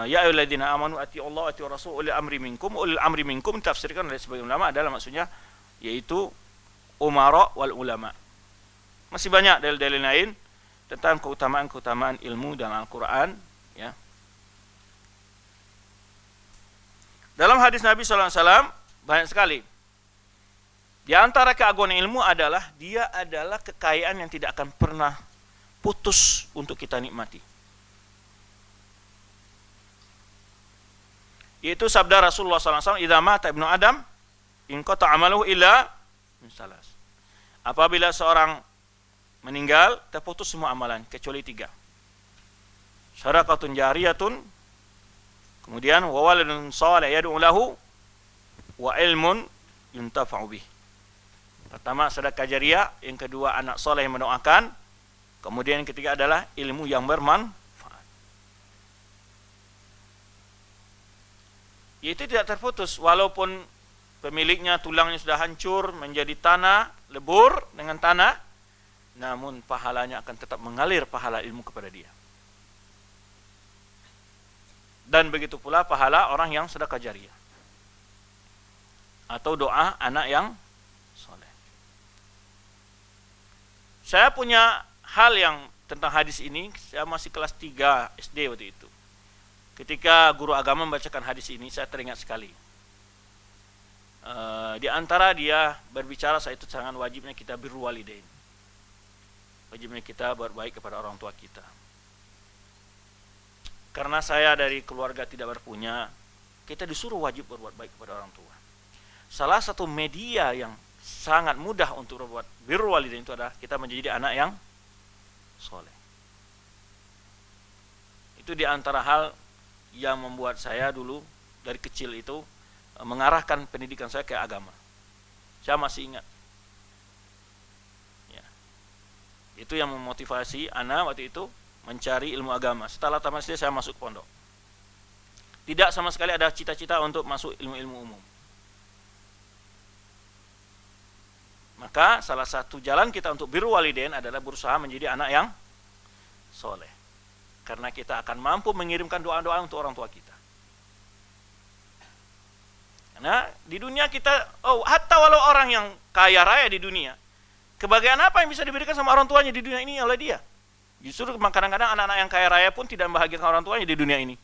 Speaker 1: ya ayyuhalladzina amanu atiiullaha wa atiiur rasul ulil amri minkum ditafsirkan oleh sebagian ulama adalah maksudnya yaitu umara wal ulama. Masih banyak dalil-dalil lain tentang keutamaan-keutamaan ilmu dalam Al-Qur'an, ya. Dalam hadis Nabi SAW banyak sekali. Di antara keagungan ilmu adalah dia adalah kekayaan yang tidak akan pernah putus untuk kita nikmati. Yaitu sabda Rasulullah SAW, "Idza mata ibnu Adam, inqata amaluhu illa min salas." Apabila seorang meninggal, terputus semua amalan kecuali 3. Syaraqatun jariyatun, kemudian wa waladun salih yad'u lahu, wa ilmun yuntafa'u bih. Pertama sedekah jariah, yang kedua anak saleh yang mendoakan, kemudian yang ketiga adalah ilmu yang bermanfaat. Itu tidak terputus walaupun pemiliknya tulangnya sudah hancur menjadi tanah, lebur dengan tanah, namun pahalanya akan tetap mengalir pahala ilmu kepada dia. Dan begitu pula pahala orang yang sedekah jariah atau doa anak yang soleh. Saya punya hal yang tentang hadis ini, saya masih kelas 3 SD waktu itu. Ketika guru agama membacakan hadis ini, saya teringat sekali. Di antara dia berbicara saat itu sangat wajibnya kita birrul walidain. Wajibnya kita berbaik kepada orang tua kita. Karena saya dari keluarga tidak berpunya, kita disuruh wajib berbuat baik kepada orang tua. Salah satu media yang sangat mudah untuk berbuat birrul walidain itu adalah kita menjadi anak yang soleh. Itu di antara hal yang membuat saya dulu dari kecil itu mengarahkan pendidikan saya ke agama. Saya masih ingat. Ya. Itu yang memotivasi anak waktu itu mencari ilmu agama. Setelah tamat SD saya masuk pondok. Tidak sama sekali ada cita-cita untuk masuk ilmu-ilmu umum. Maka salah satu jalan kita untuk birrul walidain adalah berusaha menjadi anak yang soleh. Karena kita akan mampu mengirimkan doa-doa untuk orang tua kita. Karena di dunia kita, hatta walau orang yang kaya raya di dunia, kebahagiaan apa yang bisa diberikan sama orang tuanya di dunia ini oleh dia? Justru kadang-kadang anak-anak yang kaya raya pun tidak membahagiakan orang tuanya di dunia ini.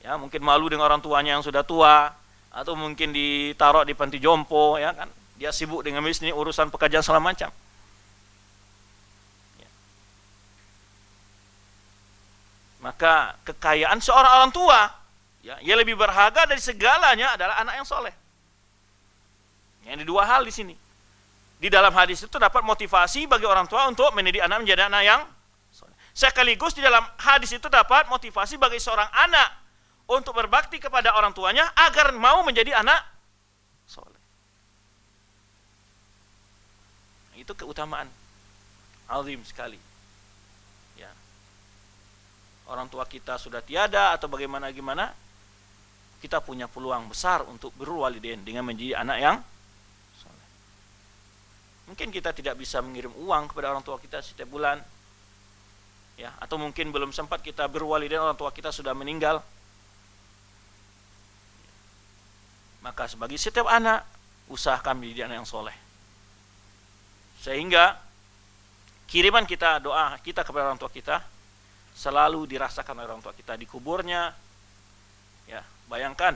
Speaker 1: Ya, mungkin malu dengan orang tuanya yang sudah tua, atau mungkin ditaruh di panti jompo, ya kan? Dia sibuk dengan bisnis, urusan pekerjaan segala macam. Ya. Maka kekayaan seorang orang tua, ya, yang lebih berharga dari segalanya adalah anak yang soleh. Yang ada dua hal di sini. Di dalam hadis itu dapat motivasi bagi orang tua untuk mendidik anak menjadi anak yang soleh. Sekaligus di dalam hadis itu dapat motivasi bagi seorang anak untuk berbakti kepada orang tuanya agar mau menjadi anak soleh. Itu keutamaan azim sekali. Ya. Orang tua kita sudah tiada atau bagaimana, kita punya peluang besar untuk birrul walidain dengan menjadi anak yang soleh. Mungkin kita tidak bisa mengirim uang kepada orang tua kita setiap bulan, ya, atau mungkin belum sempat kita birrul walidain, orang tua kita sudah meninggal. Maka sebagai setiap anak, usahakan menjadi anak yang soleh. Sehingga kiriman kita, doa kita kepada orang tua kita selalu dirasakan oleh orang tua kita di kuburnya. Ya, bayangkan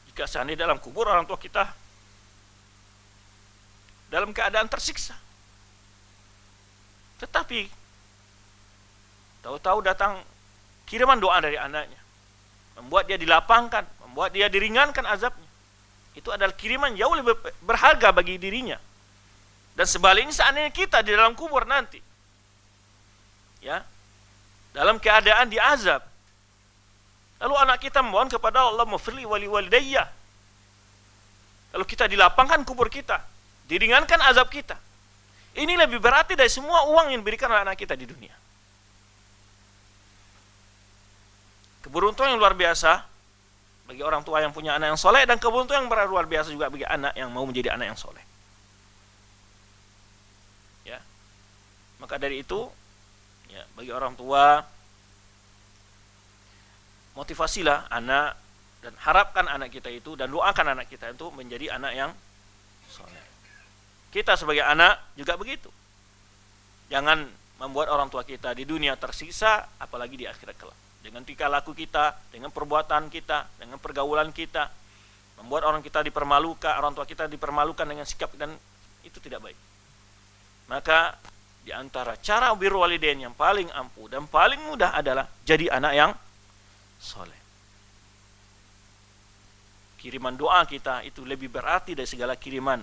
Speaker 1: jika seandainya dalam kubur orang tua kita dalam keadaan tersiksa, tetapi tahu-tahu datang kiriman doa dari anaknya, membuat dia dilapangkan, membuat dia diringankan azabnya. Itu adalah kiriman jauh lebih berharga bagi dirinya. Dan sebaliknya seandainya kita di dalam kubur nanti, ya, dalam keadaan diazab, lalu anak kita memohon kepada Allah, mafirli wali walidayya, lalu kita dilapangkan kubur kita, diringankan azab kita, ini lebih berarti dari semua uang yang diberikan oleh anak kita di dunia. Keberuntungan yang luar biasa bagi orang tua yang punya anak yang soleh, dan keberuntungan yang luar biasa juga bagi anak yang mau menjadi anak yang soleh. Ya, maka dari itu, ya, bagi orang tua, motivasilah anak dan harapkan anak kita itu, dan doakan anak kita itu menjadi anak yang soleh. Kita sebagai anak juga begitu. Jangan membuat orang tua kita di dunia tersiksa, apalagi di akhirat kelak. Dengan tingkah laku kita, dengan perbuatan kita, dengan pergaulan kita, membuat orang kita dipermalukan, orang tua kita dipermalukan dengan sikap, dan itu tidak baik. Maka di antara cara birrul walidain yang paling ampuh dan paling mudah adalah jadi anak yang soleh. Kiriman doa kita itu lebih berarti dari segala kiriman.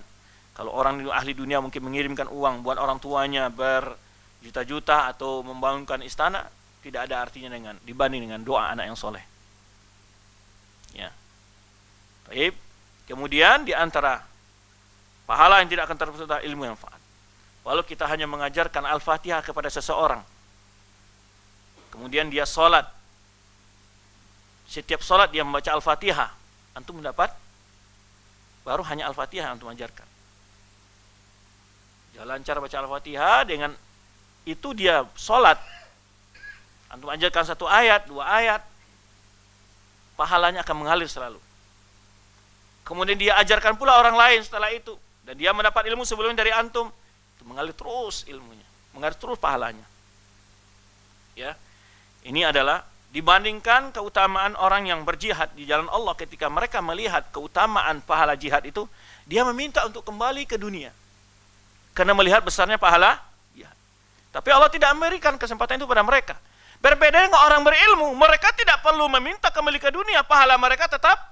Speaker 1: Kalau orang ahli dunia mungkin mengirimkan uang buat orang tuanya berjuta-juta atau membangunkan istana, tidak ada artinya dibanding dengan doa anak yang soleh. Ya. Baik. Kemudian di antara pahala yang tidak akan terputus adalah ilmu yang manfaat. Walau kita hanya mengajarkan Al-Fatihah kepada seseorang, kemudian dia sholat, setiap sholat dia membaca Al-Fatihah, antum mendapat baru hanya Al-Fatihah antum ajarkan. Jalan cara baca Al-Fatihah, dengan itu dia sholat, antum ajarkan 1 ayat, 2 ayat, pahalanya akan mengalir selalu. Kemudian dia ajarkan pula orang lain setelah itu, dan dia mendapat ilmu sebelumnya dari antum, itu mengalir terus ilmunya, mengalir terus pahalanya. Ya, ini adalah dibandingkan keutamaan orang yang berjihad di jalan Allah. Ketika mereka melihat keutamaan pahala jihad itu, dia meminta untuk kembali ke dunia karena melihat besarnya pahala jihad. Tapi Allah tidak memberikan kesempatan itu pada mereka. Berbeda dengan orang berilmu, mereka tidak perlu meminta kembali ke dunia, pahala mereka tetap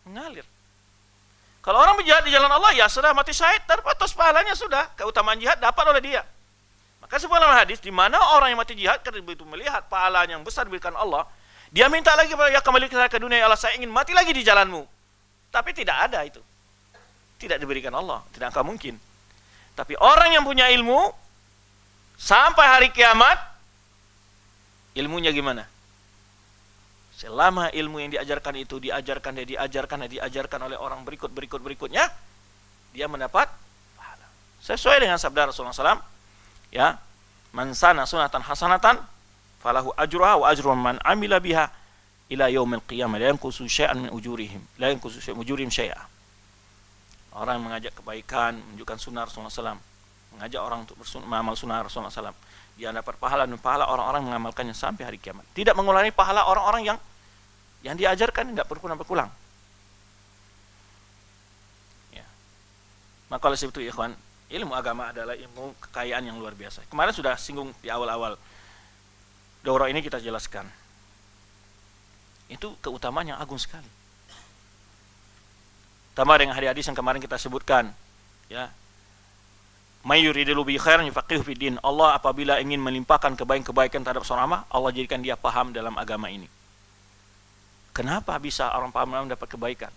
Speaker 1: mengalir. Kalau orang berjihad di jalan Allah, ya sudah mati syahid, dapat atas pahalanya sudah. Keutamaan jihad dapat oleh dia. Maka sebuah hadis di mana orang yang mati jihad karena begitu melihat pahala yang besar diberikan Allah, dia minta lagi kepada ya kembali ke dunia, ya Allah saya ingin mati lagi di jalanmu. Tapi tidak ada itu. Tidak diberikan Allah, tidak akan mungkin. Tapi orang yang punya ilmu sampai hari kiamat, ilmunya gimana? Selama ilmu yang diajarkan itu diajarkan oleh orang berikutnya, dia mendapat pahala. Sesuai dengan sabda Rasulullah SAW, ya, man sana sunatan hasanatan falahu ajruha wa ajru man amila biha ila yaumil qiyamah la yanqusu syai'an min ujurihim syai'a. Orang yang mengajak kebaikan, menunjukkan sunnah Rasulullah SAW, mengajak orang untuk beramal sunnah Rasulullah SAW, dia dapat pahala dan pahala orang-orang mengamalkannya sampai hari kiamat. Tidak mengulangi pahala orang-orang yang diajarkan, tidak berkurang. Ya. Maka oleh sebab itu ikhwan, ilmu agama adalah ilmu kekayaan yang luar biasa. Kemarin sudah singgung di awal-awal daurah ini kita jelaskan. Itu keutamaan yang agung sekali. Tambah dengan hadis yang kemarin kita sebutkan, ya. May yuridillahu bihi khairan yufaqihu fid din. Allah apabila ingin melimpahkan kebaikan terhadap seorang hamba, Allah jadikan dia paham dalam agama ini. Kenapa bisa orang paham dapat kebaikan?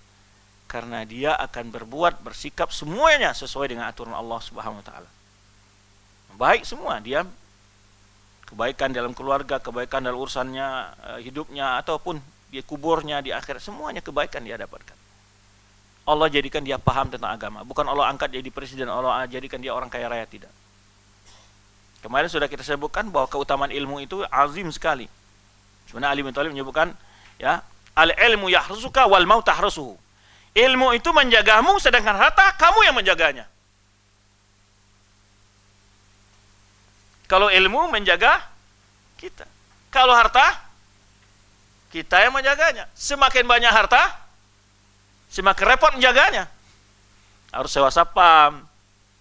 Speaker 1: Karena dia akan bersikap semuanya sesuai dengan aturan Allah Subhanahu wa taala. Baik semua, dia kebaikan dalam keluarga, kebaikan dalam urusannya, hidupnya ataupun di kuburnya, di akhirat, semuanya kebaikan dia dapatkan. Allah jadikan dia paham tentang agama. Bukan Allah angkat jadi presiden, Allah jadikan dia orang kaya raya, tidak. Kemarin sudah kita sebutkan bahwa keutamaan ilmu itu azim sekali. Sebenarnya Ali bin Thalib menyebutkan, ya, al-ilmu yahrusuka wal maut tahrusuhu. Ilmu itu menjagamu, sedangkan harta kamu yang menjaganya. Kalau ilmu menjaga kita, kalau harta kita yang menjaganya. Semakin banyak harta, semakin repot menjaganya. Harus sewa satpam,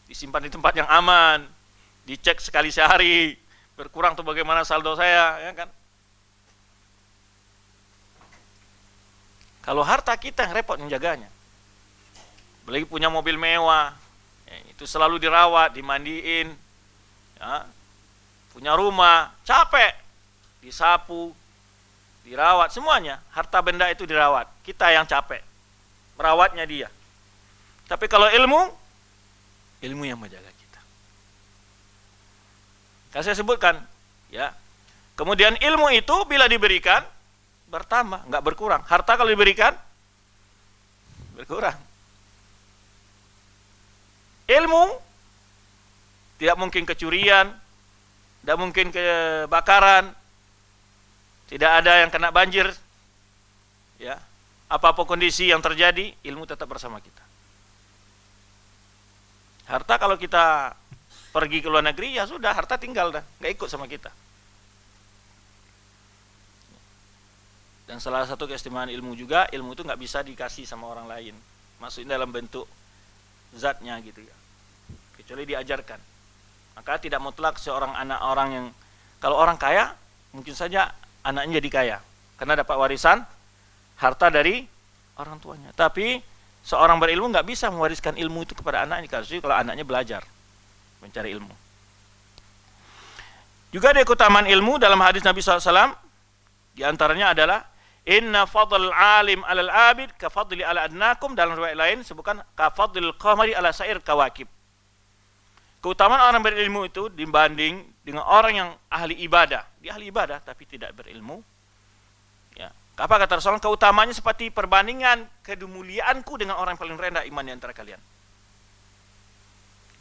Speaker 1: disimpan di tempat yang aman, dicek sekali sehari, berkurang tuh bagaimana saldo saya, ya kan? Kalau harta kita yang repot menjaganya, apalagi punya mobil mewah, ya, itu selalu dirawat, dimandiin, ya, punya rumah, capek, disapu, dirawat, semuanya, harta benda itu dirawat, kita yang capek, merawatnya dia. Tapi kalau ilmu yang menjaga kita. Kan saya sebutkan, ya. Kemudian ilmu itu bila diberikan bertambah, enggak berkurang. Harta kalau diberikan berkurang. Ilmu tidak mungkin kecurian, tidak mungkin kebakaran, tidak ada yang kena banjir, ya. Apapun kondisi yang terjadi, ilmu tetap bersama kita. Harta kalau kita pergi ke luar negeri, ya sudah, harta tinggal dah, nggak ikut sama kita. Dan salah satu keistimewaan ilmu juga, ilmu itu nggak bisa dikasih sama orang lain, maksudnya dalam bentuk zatnya gitu ya, kecuali diajarkan. Maka tidak mutlak seorang anak orang yang, kalau orang kaya mungkin saja anaknya jadi kaya karena dapat warisan harta dari orang tuanya. Tapi seorang berilmu nggak bisa mewariskan ilmu itu kepada anaknya, kalau anaknya belajar mencari ilmu. Juga ada keutamaan ilmu dalam hadis Nabi SAW, diantaranya adalah inna fadl alim alal abid ka fadli ala adnakum. Dalam riwayat lain sebutkan ka fadlil qamari ala sair kawakib. Keutamaan orang berilmu itu dibanding dengan orang yang ahli ibadah. Dia ahli ibadah tapi tidak berilmu. Ya. Apa kata Rasulullah? Keutamaannya seperti perbandingan kemuliaanku dengan orang yang paling rendah iman di antara kalian.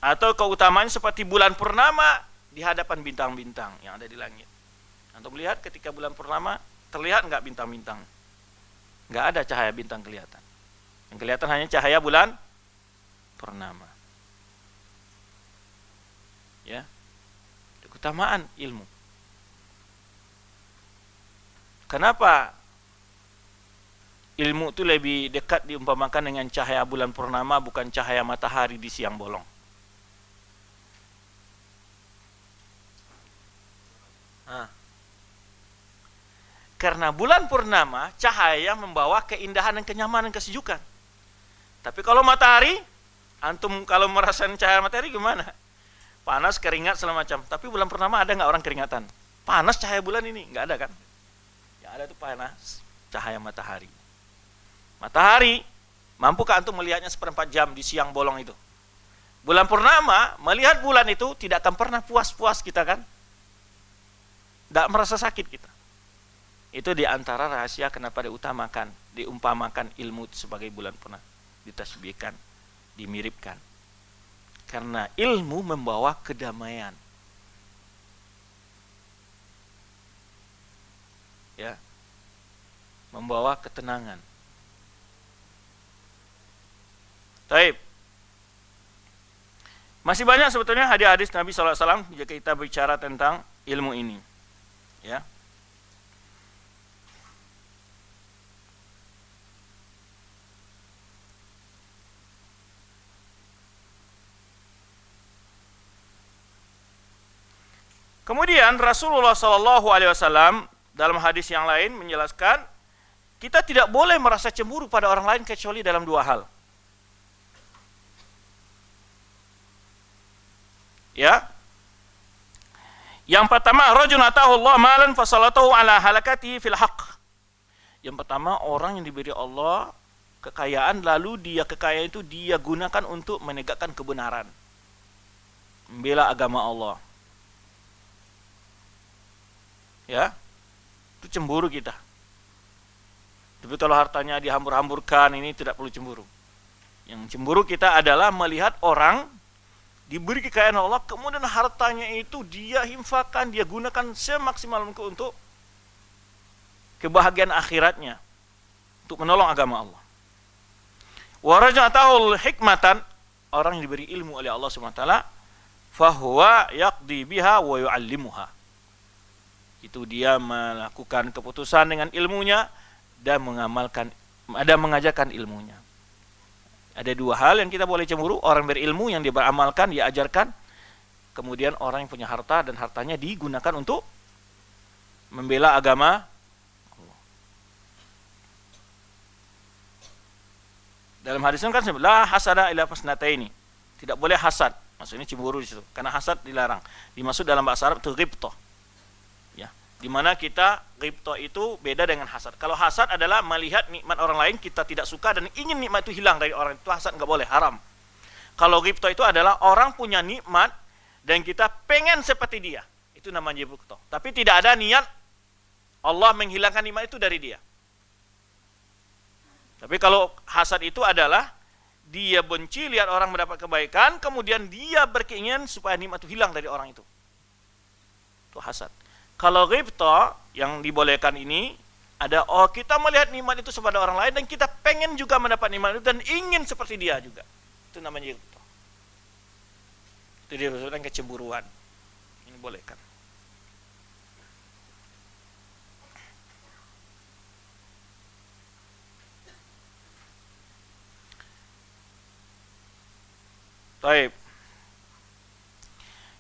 Speaker 1: Atau keutamaannya seperti bulan purnama di hadapan bintang-bintang yang ada di langit. Untuk melihat ketika bulan purnama, terlihat enggak bintang-bintang? Enggak ada cahaya bintang kelihatan. Yang kelihatan hanya cahaya bulan purnama. Ya. Keutamaan ilmu. Kenapa ilmu itu lebih dekat diumpamakan dengan cahaya bulan purnama, bukan cahaya matahari di siang bolong? Karena bulan purnama cahaya membawa keindahan dan kenyamanan, kesejukan. Tapi kalau matahari, antum kalau merasakan cahaya matahari gimana? Panas, keringat, segala macam. Tapi bulan purnama ada nggak orang keringatan? Panas cahaya bulan ini? Nggak ada kan? Yang ada itu panas cahaya matahari. Matahari, mampukah antum melihatnya seperempat jam di siang bolong itu? Bulan purnama, melihat bulan itu tidak akan pernah puas-puas kita kan? Tidak merasa sakit kita. Itu diantara rahasia kenapa diumpamakan ilmu sebagai bulan purnama, ditasbihkan, dimiripkan. Karena ilmu membawa kedamaian. Ya. Membawa ketenangan. Taib. Masih banyak sebetulnya hadis-hadis Nabi SAW jika kita bicara tentang ilmu ini. Ya. Kemudian Rasulullah SAW dalam hadis yang lain menjelaskan kita tidak boleh merasa cemburu pada orang lain kecuali dalam dua hal. Ya. Yang pertama, rajulun atahu Allah malan fasalatahu ala halakatihi fil haqq. Yang pertama, orang yang diberi Allah kekayaan lalu kekayaan itu dia gunakan untuk menegakkan kebenaran. Membela agama Allah. Ya, itu cemburu kita. Tapi kalau hartanya dihambur-hamburkan, ini tidak perlu cemburu. Yang cemburu kita adalah melihat orang diberi kekayaan Allah, kemudian hartanya itu dia infakkan, dia gunakan semaksimal mungkin untuk kebahagiaan akhiratnya, untuk menolong agama Allah. Wa rajulun atahu hikmatan, orang yang diberi ilmu oleh Allah SWT, fahuwa yaqdi biha wa yu'allimuha. Itu dia melakukan keputusan dengan ilmunya dan mengajarkan ilmunya. Ada dua hal yang kita boleh cemburu, orang berilmu yang dia beramalkan, dia ajarkan, kemudian orang yang punya harta dan hartanya digunakan untuk membela agama Allah. Dalam hadis ini kan la hasada ila fasnataini. Tidak boleh hasad, maksudnya cemburu di situ. Karena hasad dilarang. Dimaksud dalam bahasa Arab itu ghibthah. Di mana kita ghibthah itu beda dengan hasad. Kalau hasad adalah melihat nikmat orang lain kita tidak suka dan ingin nikmat itu hilang dari orang itu, hasad nggak boleh, haram. Kalau ghibthah itu adalah orang punya nikmat dan kita pengen seperti dia, itu namanya ghibthah. Tapi tidak ada niat Allah menghilangkan nikmat itu dari dia. Tapi kalau hasad itu adalah dia benci lihat orang mendapat kebaikan, kemudian dia berkeinginan supaya nikmat itu hilang dari orang itu. Itu hasad. Kalau ghibthah yang dibolehkan ini ada kita melihat nikmat itu kepada orang lain dan kita pengen juga mendapat nikmat itu dan ingin seperti dia juga. Itu namanya ghibthah. Itu disebutkan kecemburuan. Ini bolehkan. Baik.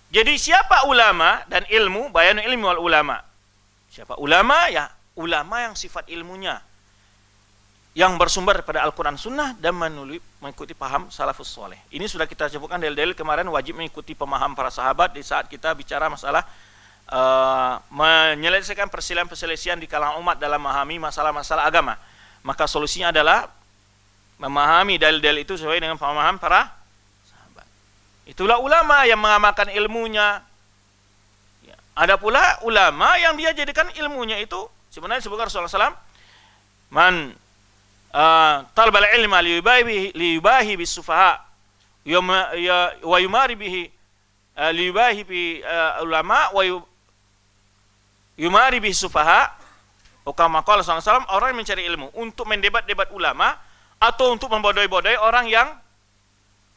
Speaker 1: Jadi siapa ulama dan ilmu, bayanul ilmi wal ulama. Siapa ulama? Ya, ulama yang sifat ilmunya yang bersumber daripada Al-Quran Sunnah dan mengikuti paham salafus soleh. Ini sudah kita sebutkan dalil-dalil kemarin, wajib mengikuti pemahaman para sahabat di saat kita bicara masalah menyelesaikan perselisihan di kalangan umat dalam memahami masalah-masalah agama. Maka solusinya adalah memahami dalil-dalil itu sesuai dengan pemahaman para. Itulah ulama yang mengamalkan ilmunya. Ya. Ada pula ulama yang dia jadikan ilmunya itu sebenarnya disebutkan Rasulullah SAW, man talabal ilma liyubahi bis sufaha wa yumari bihi liyubahi bi ulama wa yumari bihi sufaha. Kama qala Rasulullah SAW, orang yang mencari ilmu untuk mendebat-debat ulama atau untuk membodohi-bodohi orang yang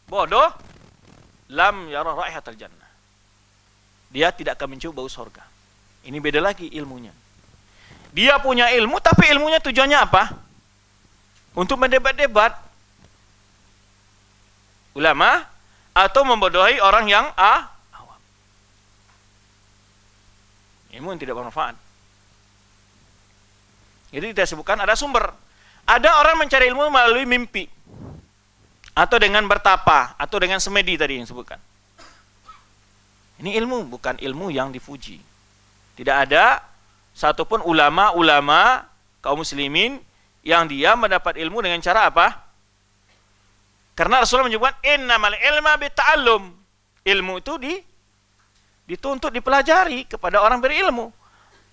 Speaker 1: bodoh, lam yara raihatal jannah. Dia tidak akan mencium bau surga. Ini beda lagi ilmunya. Dia punya ilmu tapi ilmunya tujuannya apa? Untuk mendebat-debat ulama atau membodohi orang yang awam. Ilmu yang tidak bermanfaat. Jadi kita sebutkan ada sumber. Ada orang mencari ilmu melalui mimpi. atau dengan bertapa, atau dengan semedi tadi yang disebutkan. Ini ilmu, bukan ilmu yang dipuji. Tidak ada satupun ulama-ulama kaum muslimin yang dia mendapat ilmu dengan cara apa? Karena Rasulullah menyebutkan innamal ilma bita'allum. Ilmu itu dituntut, dipelajari kepada orang berilmu.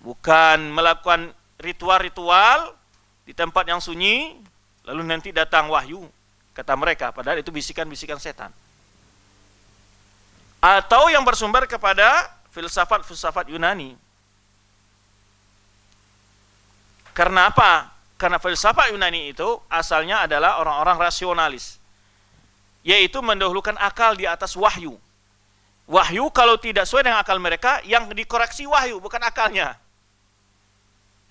Speaker 1: Bukan melakukan ritual-ritual di tempat yang sunyi, lalu nanti datang wahyu, kata mereka. Padahal itu bisikan-bisikan setan. Atau yang bersumber kepada filsafat-filsafat Yunani. Karena apa? Karena filsafat Yunani itu asalnya adalah orang-orang rasionalis, yaitu mendahulukan akal di atas wahyu. Wahyu kalau tidak sesuai dengan akal mereka, yang dikoreksi wahyu, bukan akalnya.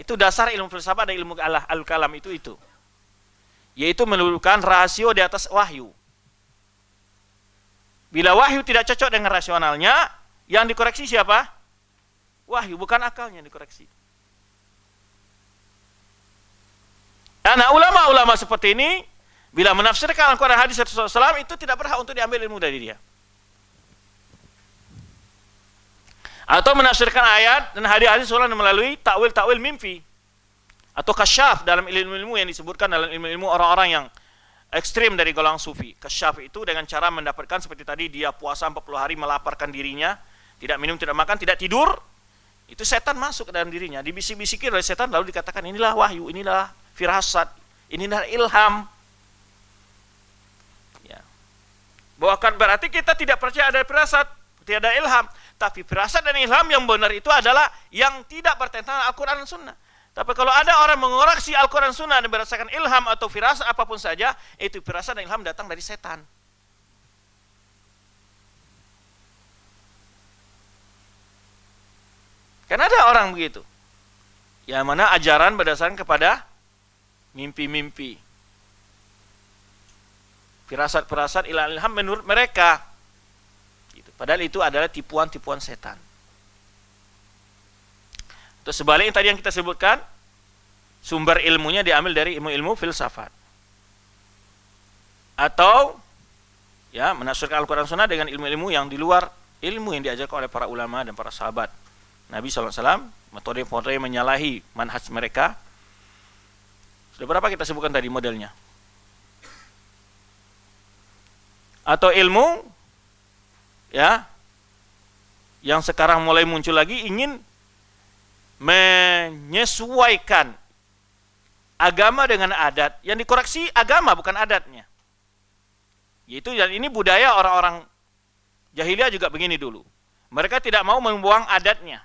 Speaker 1: Itu dasar ilmu filsafat dan ilmu al-kalam itu. Yaitu mendahulukan rasio di atas wahyu. Bila wahyu tidak cocok dengan rasionalnya, yang dikoreksi siapa? Wahyu, bukan akalnya yang dikoreksi. Nah, ulama-ulama seperti ini, bila menafsirkan Al-Quran dan hadis Rasulullah SAW, itu tidak berhak untuk diambil ilmu dari dia. Atau menafsirkan ayat dan hadis-hadis Rasulullah melalui takwil-takwil mimpi. Atau kasyaf dalam ilmu-ilmu yang disebutkan dalam ilmu-ilmu orang-orang yang ekstrim dari golongan sufi. Kasyaf itu dengan cara mendapatkan seperti tadi, dia puasa 40 hari melaparkan dirinya, tidak minum, tidak makan, tidak tidur. Itu setan masuk ke dalam dirinya, dibisik-bisikin oleh setan, lalu dikatakan inilah wahyu, inilah firasat, inilah ilham. Ya. Bahkan berarti kita tidak percaya ada firasat, tidak ada ilham. Tapi firasat dan ilham yang benar itu adalah yang tidak bertentangan Al-Quran dan Sunnah. Tapi kalau ada orang mengoreksi Al-Quran Sunnah dan berdasarkan ilham atau firasat apapun saja, itu firasat dan ilham datang dari setan. Karena ada orang begitu, yang mana ajaran berdasarkan kepada mimpi-mimpi, firasat-firasat, ilham menurut mereka. Padahal itu adalah tipuan-tipuan setan. Terus sebaliknya tadi yang kita sebutkan, sumber ilmunya diambil dari ilmu-ilmu filsafat. Atau ya menafsirkan Al-Quran Sunnah dengan ilmu-ilmu yang di luar ilmu yang diajarkan oleh para ulama dan para sahabat Nabi SAW, metode-metode menyalahi manhaj mereka. Sudah berapa kita sebutkan tadi modelnya? Atau ilmu ya yang sekarang mulai muncul lagi, ingin menyesuaikan agama dengan adat, yang dikoreksi agama bukan adatnya. Yaitu, dan ini budaya orang-orang jahiliyah juga begini dulu. Mereka tidak mau membuang adatnya.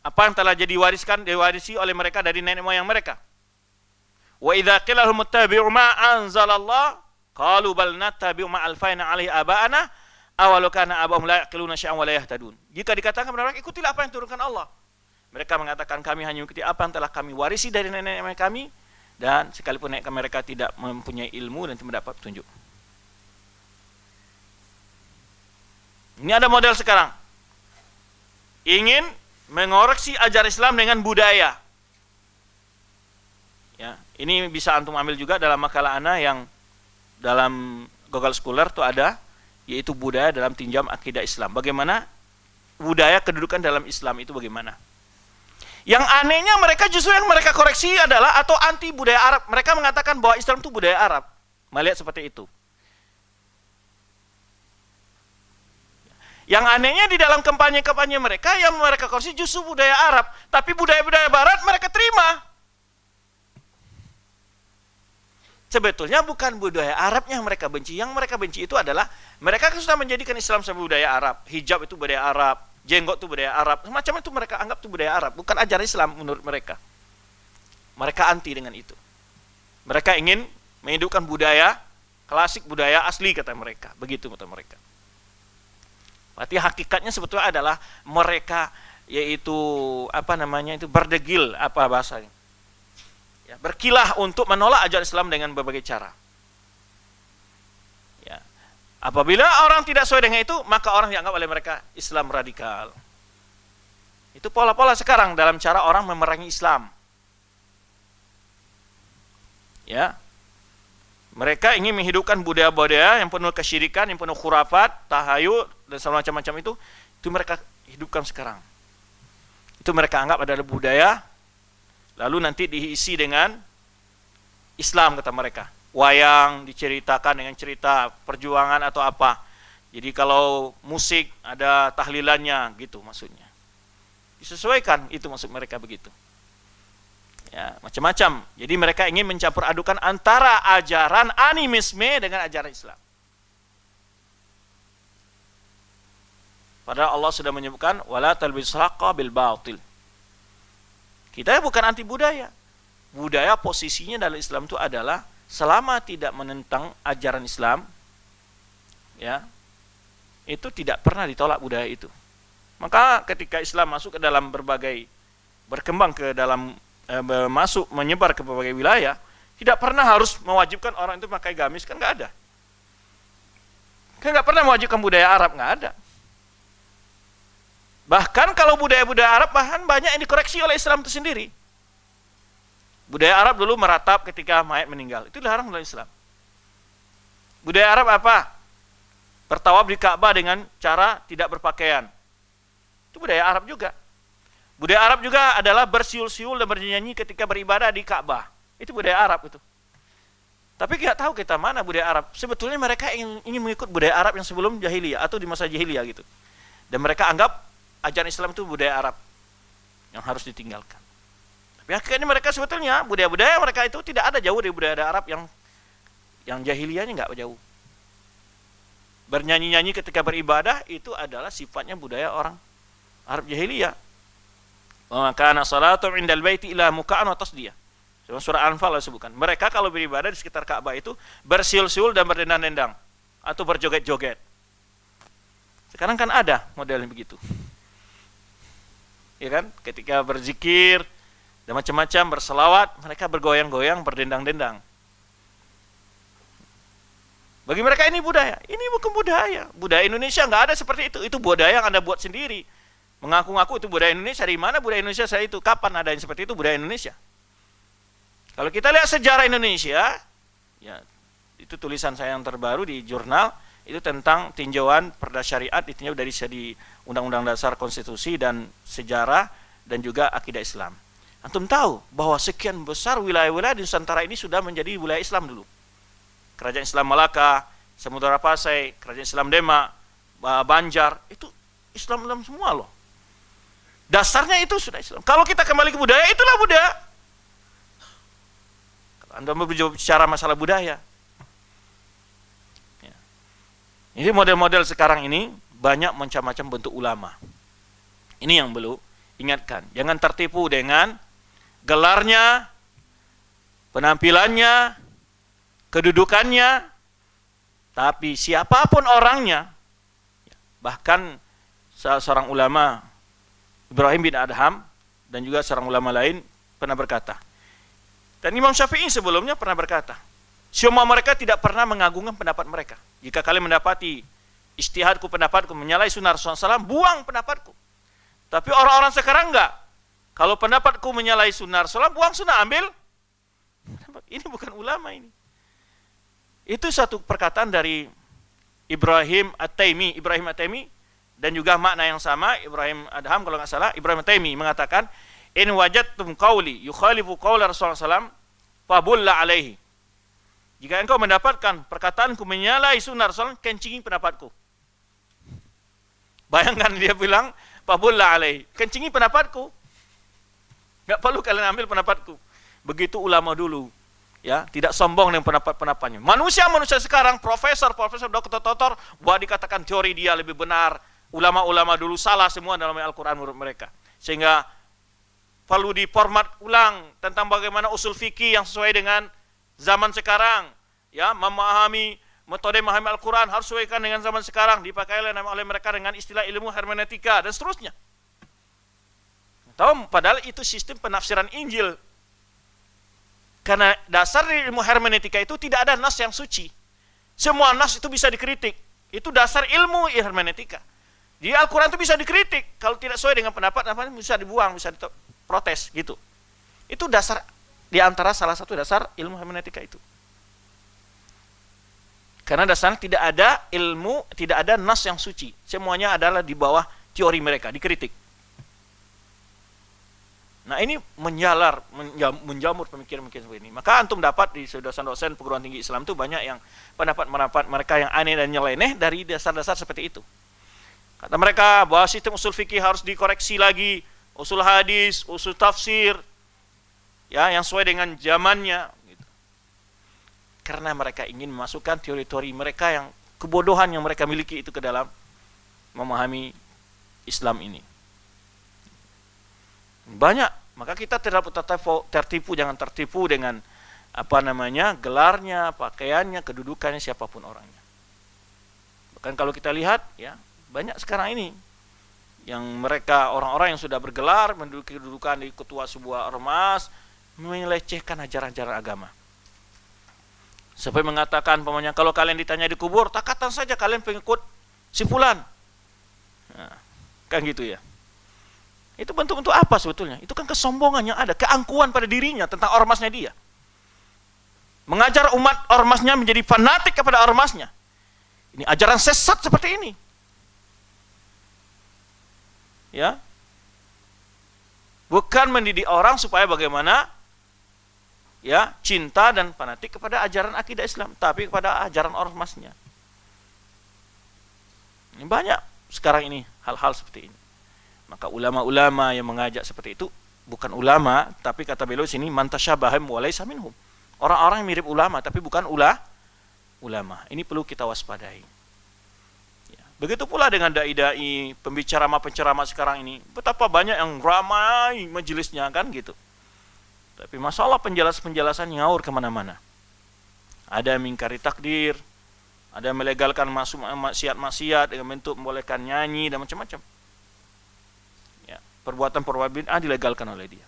Speaker 1: Apa yang telah diwarisi oleh mereka dari nenek moyang mereka. Wa idza qila lahum ittabi'u ma anzalallah qalu bal nattabi'u ma alfayna 'alaihi aba'ana awalau kana abahum la yaqiluna syai'an wa la yahtadun. Jika dikatakan kepada mereka, ikutilah apa yang diturunkan Allah, mereka mengatakan kami hanya mengikuti apa yang telah kami warisi dari nenek-nenek kami, dan sekalipun mereka tidak mempunyai ilmu dan tidak mendapat petunjuk. Ini ada model sekarang, ingin mengoreksi ajaran Islam dengan budaya. Ya, ini bisa antum ambil juga dalam makalah ana yang dalam Google Scholar itu ada, yaitu budaya dalam tinjam akidah Islam. Bagaimana budaya kedudukan dalam Islam itu bagaimana? Yang anehnya mereka justru yang mereka koreksi adalah atau anti budaya Arab. Mereka mengatakan bahwa Islam itu budaya Arab. Melihat seperti itu. Yang anehnya di dalam kampanye-kampanye mereka, yang mereka koreksi justru budaya Arab. Tapi budaya-budaya Barat mereka terima. Sebetulnya bukan budaya Arab yang mereka benci. Yang mereka benci itu adalah mereka kan sudah menjadikan Islam sebagai budaya Arab. Hijab itu budaya Arab, jenggot itu budaya Arab. Semacam itu mereka anggap itu budaya Arab, bukan ajaran Islam menurut mereka. Mereka anti dengan itu. Mereka ingin menghidupkan budaya klasik, budaya asli kata mereka. Begitu kata mereka. Berarti hakikatnya sebetulnya adalah mereka yaitu itu berdegil, apa bahasanya? Ya, berkilah untuk menolak ajaran Islam dengan berbagai cara. Ya. Apabila orang tidak sesuai dengan itu, maka orang dianggap oleh mereka Islam radikal. Itu pola-pola sekarang dalam cara orang memerangi Islam. Ya. Mereka ingin menghidupkan budaya-budaya yang penuh kesyirikan, yang penuh khurafat, tahayul, dan segala macam-macam itu mereka hidupkan sekarang. Itu mereka anggap adalah budaya, lalu nanti diisi dengan Islam, kata mereka. Wayang diceritakan dengan cerita perjuangan atau apa. Jadi kalau musik ada tahlilannya gitu maksudnya. Disesuaikan, itu maksud mereka begitu. Ya, macam-macam. Jadi mereka ingin mencampur adukan antara ajaran animisme dengan ajaran Islam. Padahal Allah sudah menyebutkan wala talbisul haqqa bil batil. Kita bukan anti budaya. Budaya posisinya dalam Islam itu adalah selama tidak menentang ajaran Islam, ya, itu tidak pernah ditolak budaya itu. Maka ketika Islam masuk ke dalam berbagai, berkembang ke dalam, masuk menyebar ke berbagai wilayah, tidak pernah harus mewajibkan orang itu pakai gamis, kan nggak ada. Kan nggak pernah mewajibkan budaya Arab, nggak ada. Bahkan kalau budaya-budaya Arab bahkan banyak yang dikoreksi oleh Islam itu sendiri. Budaya Arab dulu meratap ketika mayat meninggal, itu dilarang oleh Islam. Budaya Arab apa? Bertawaf di Ka'bah dengan cara tidak berpakaian. Itu budaya Arab juga. Budaya Arab juga adalah bersiul-siul dan bernyanyi ketika beribadah di Ka'bah. Itu budaya Arab itu. Tapi kita tahu kita mana budaya Arab. Sebetulnya mereka ingin mengikut budaya Arab yang sebelum jahiliyah atau di masa jahiliyah gitu. Dan mereka anggap ajaran Islam itu budaya Arab yang harus ditinggalkan. Tapi akhirnya mereka sebetulnya budaya-budaya mereka itu tidak ada jauh dari budaya Arab yang jahiliyahnya nggak jauh. Bernyanyi-nyanyi ketika beribadah itu adalah sifatnya budaya orang Arab jahiliyah. Wa kana salatu indal baiti ila muka'an wa tasdiyah. Surah Anfal disebutkan. Mereka kalau beribadah di sekitar Ka'bah itu bersiul-siul dan berdendang-dendang atau berjoget-joget. Sekarang kan ada model yang begitu. Ya kan? Ketika berzikir dan macam-macam berselawat, mereka bergoyang-goyang, berdendang-dendang. Bagi mereka ini budaya. Ini bukan budaya. Budaya Indonesia nggak ada seperti itu. Itu budaya yang Anda buat sendiri. Mengaku-ngaku itu budaya Indonesia. Dari mana budaya Indonesia saya itu? Kapan ada yang seperti itu budaya Indonesia? Kalau kita lihat sejarah Indonesia, ya itu tulisan saya yang terbaru di jurnal, itu tentang tinjauan perda syariat, ditinjau dari segi Undang-Undang Dasar Konstitusi dan sejarah dan juga akidah Islam. Antum tahu bahwa sekian besar wilayah-wilayah di Nusantara ini sudah menjadi wilayah Islam dulu. Kerajaan Islam Malaka, Samudra Pasai, Kerajaan Islam Demak, Banjar, itu Islam semua loh. Dasarnya itu sudah Islam. Kalau kita kembali ke budaya, itulah budaya. Kalau Anda mau bicara masalah budaya, ya. Ini model-model sekarang ini banyak macam-macam bentuk ulama. Ini yang perlu ingatkan. Jangan tertipu dengan gelarnya, penampilannya, kedudukannya, tapi siapapun orangnya. Bahkan seorang ulama, Ibrahim bin Adham, dan juga seorang ulama lain pernah berkata, dan Imam Syafi'i sebelumnya pernah berkata, semua mereka tidak pernah mengagungkan pendapat mereka. Jika kalian mendapati ijtihadku, pendapatku menyalahi sunnah Rasulullah SAW, buang pendapatku. Tapi orang-orang sekarang enggak. Kalau pendapatku menyalahi sunnah Rasulullah, buang sunnah, ambil. Ini bukan ulama ini. Itu satu perkataan dari Ibrahim At-Taimi, dan juga makna yang sama, Ibrahim Adham kalau nggak salah, Ibrahim At-Taimi mengatakan, in wajadtum qawli yukhalifu qawla Rasulullah SAW, fabulla alaihi. Jika engkau mendapatkan perkataanku menyalahi sunnah Rasulullah, kencingi pendapatku. Bayangkan dia bilang, fabulla alaihi, kencingi pendapatku. Nggak perlu kalian ambil pendapatku. Begitu ulama dulu, ya, tidak sombong dengan pendapat-pendapatnya. Manusia sekarang, profesor, doktor, buat dikatakan teori dia lebih benar. Ulama-ulama dulu salah semua dalam Al-Quran menurut mereka. Sehingga perlu diformat ulang tentang bagaimana usul fikih yang sesuai dengan zaman sekarang. Ya, memahami metode memahami Al-Quran harus sesuaikan dengan zaman sekarang. Dipakai oleh mereka dengan istilah ilmu hermeneutika dan seterusnya. Tahu, padahal itu sistem penafsiran Injil. Karena dasar ilmu hermeneutika itu tidak ada nas yang suci. Semua nas itu bisa dikritik. Itu dasar ilmu hermeneutika. Di Al-Quran itu bisa dikritik. Kalau tidak sesuai dengan pendapat, bisa dibuang, bisa diprotes gitu. Itu dasar, di antara salah satu dasar ilmu hermeneutika itu. Karena dasarnya tidak ada ilmu, tidak ada nas yang suci. Semuanya adalah di bawah teori mereka, dikritik. Nah ini menjamur pemikiran-pemikiran seperti ini. Maka antum dapat di dosen-dosen perguruan tinggi Islam itu banyak yang pendapat mereka yang aneh dan nyeleneh dari dasar-dasar seperti itu. Kata mereka bahwa sistem usul fikih harus dikoreksi lagi, usul hadis, usul tafsir, ya yang sesuai dengan zamannya. Gitu. Karena mereka ingin memasukkan teori-teori mereka yang kebodohan yang mereka miliki itu ke dalam memahami Islam ini. Banyak, maka kita tidak tertipu, jangan tertipu dengan gelarnya, pakaiannya, kedudukannya, siapapun orangnya. Bahkan kalau kita lihat, ya banyak sekarang ini yang mereka orang-orang yang sudah bergelar menduduki kedudukan di ketua sebuah ormas melecehkan ajaran-ajaran agama. Sampai mengatakan pamannya, kalau kalian ditanya di kubur, takatan saja kalian pengikut si fulan. Nah, kan gitu ya. Itu bentuk-bentuk apa sebetulnya? Itu kan kesombongan yang ada, keangkuhan pada dirinya tentang ormasnya dia. Mengajar umat ormasnya menjadi fanatik kepada ormasnya. Ini ajaran sesat seperti ini. Ya. Bukan mendidik orang supaya bagaimana ya, cinta dan fanatik kepada ajaran akidah Islam, tapi kepada ajaran ormasnya. Ini banyak sekarang ini hal-hal seperti ini. Maka ulama-ulama yang mengajak seperti itu bukan ulama, tapi kata beliau sini man tasyabbaha wa laysa minhum. Orang-orang yang mirip ulama tapi bukan ulama. Ini perlu kita waspadai. Ya. Begitu pula dengan dai-dai, penceramah sekarang ini. Betapa banyak yang ramai majelisnya kan gitu. Tapi masalah penjelasan ngawur kemana-mana. Ada yang mengingkari takdir, ada yang melegalkan maksiat-maksiat dengan bentuk membolehkan nyanyi dan macam-macam. Perbuatan-perbuatan bid'ah dilegalkan oleh dia.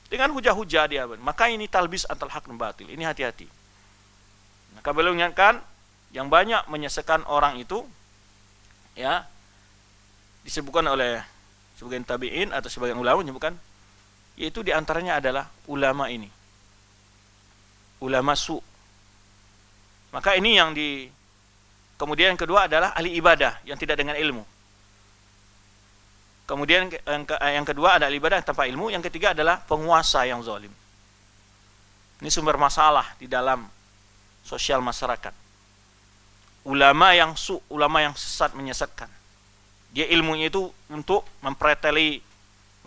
Speaker 1: Dengan hujah-hujah dia. Maka ini talbis antal haq dan batil. Ini hati-hati. Maka beliau mengingatkan yang banyak menyesakan orang itu ya disebutkan oleh sebagian tabi'in atau sebagian ulama menyebutkan yaitu diantaranya adalah ulama ini. Ulama su. Maka ini yang kemudian yang kedua adalah ahli ibadah yang tidak dengan ilmu. Kemudian yang kedua ada ibadah tanpa ilmu, yang ketiga adalah penguasa yang zalim. Ini sumber masalah di dalam sosial masyarakat. Ulama yang ulama yang sesat menyesatkan. Dia ilmunya itu untuk mempreteli,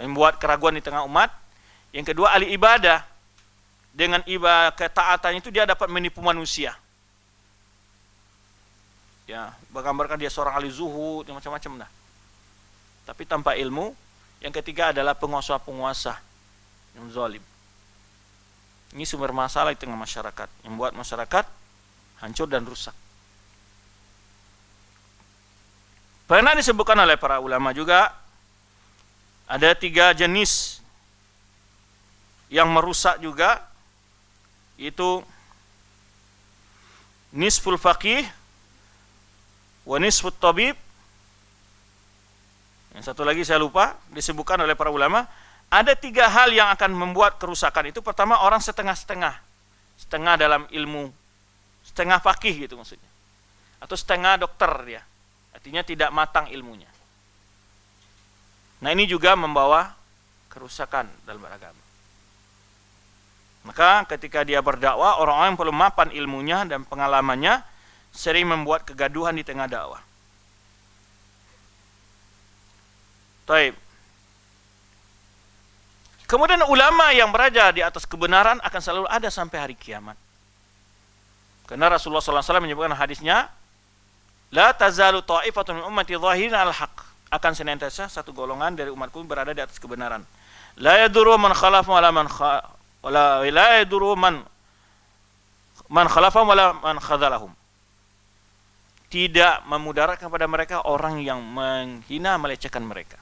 Speaker 1: membuat keraguan di tengah umat. Yang kedua ahli ibadah. Dengan ibadah ketaatan itu dia dapat menipu manusia. Ya, menggambarkan dia seorang ahli zuhud, macam-macam dah. Tapi tanpa ilmu. Yang ketiga adalah penguasa-penguasa yang zalim. Ini sumber masalah di tengah masyarakat, yang membuat masyarakat hancur dan rusak. Pernah disebutkan oleh para ulama juga, ada 3 jenis yang merusak juga, yaitu nisful faqih, wa nisfut tabib. Yang satu lagi saya lupa, disebutkan oleh para ulama, ada 3 hal yang akan membuat kerusakan itu. Pertama, orang setengah-setengah. Setengah dalam ilmu, setengah faqih gitu maksudnya. Atau setengah dokter dia. Artinya tidak matang ilmunya. Nah ini juga membawa kerusakan dalam beragama. Maka ketika dia berdakwah, orang-orang yang perlu mapan ilmunya dan pengalamannya sering membuat kegaduhan di tengah dakwah. Baik. Kemudian ulama yang berada di atas kebenaran akan selalu ada sampai hari kiamat. Karena Rasulullah SAW menyebutkan hadisnya, la tazalu ta'ifatun min ummati zahirin al-haq. Akan senantiasa satu golongan dari umatku berada di atas kebenaran. La yadurru man khalafa wala la yadurru man khalafa wala man khadalahum. Tidak memudaratkan kepada mereka orang yang menghina, melecehkan mereka.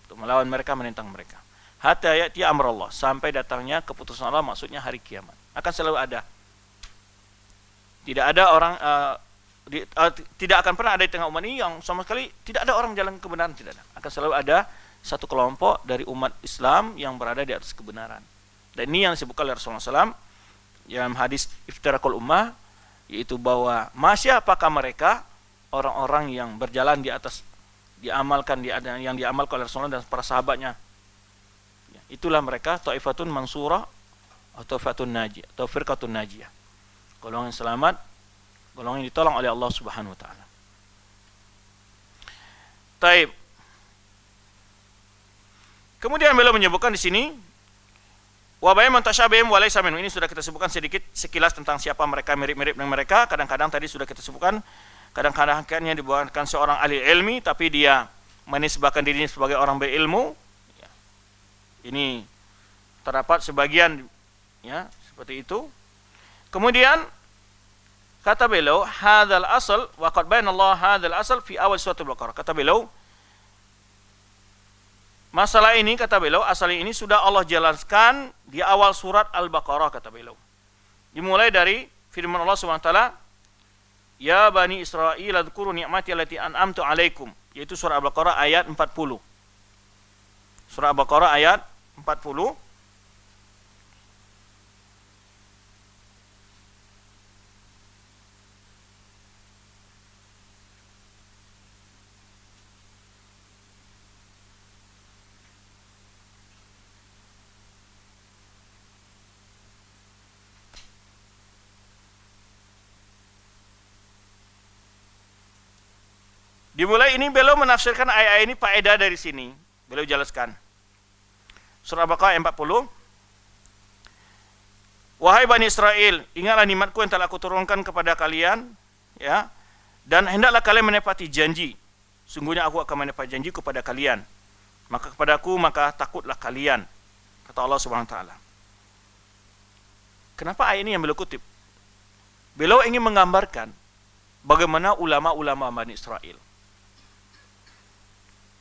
Speaker 1: Untuk melawan mereka, menentang mereka. Hatta ya'ti amrullah, sampai datangnya keputusan Allah, maksudnya hari kiamat. Akan selalu ada. Tidak ada orang tidak akan pernah ada di tengah umat ini yang sama sekali tidak ada orang jalan kebenaran, tidak ada. Akan selalu ada satu kelompok dari umat Islam yang berada di atas kebenaran. Dan ini yang disebutkan oleh Rasulullah SAW dalam hadis iftirakul ummah, yaitu bahwa masih apakah mereka orang-orang yang berjalan di atas yang diamalkan oleh Rasulullah dan para sahabatnya. Itulah mereka taifatun mansurah atau taifatun najiyah atau firqatun najiyah. Golongan selamat, golongan yang ditolong oleh Allah Subhanahu wa taala. Taib. Kemudian beliau menyebutkan di sini wa bayan tashabihim wa laysa minhum. Ini sudah kita sebutkan sedikit sekilas tentang siapa mereka, mirip-mirip dengan mereka. Kadang-kadang tadi sudah kita sebutkan, kadang-kadang akhirnya dibuatkan seorang ahli ilmi tapi dia menisbahkan dirinya sebagai orang berilmu. Ini terdapat sebagian ya seperti itu. Kemudian kata beliau hadzal asal wa qad bayana Allah hadzal asal fi awal surat Al-Baqarah. Kata beliau masalah ini, kata beliau, asal ini sudah Allah jelaskan di awal surat Al-Baqarah, kata beliau. Dimulai dari firman Allah SWT, Ya Bani Israel, adhkuru ni'mati allati an'amtu alaikum. Yaitu surah Al-Baqarah ayat 40. Surah Al-Baqarah ayat 40. Dimulai ini beliau menafsirkan ayat ini faedah dari sini. Beliau jelaskan. Surah Al-Baqarah 40. Wahai Bani Israel, ingatlah nikmatku yang telah aku turunkan kepada kalian, ya. Dan hendaklah kalian menepati janji. Sungguhnya aku akan menepati janji kepada kalian. Maka kepadaku maka takutlah kalian, kata Allah Subhanahu wa taala. Kenapa ayat ini yang beliau kutip? Beliau ingin menggambarkan bagaimana ulama-ulama Bani Israel.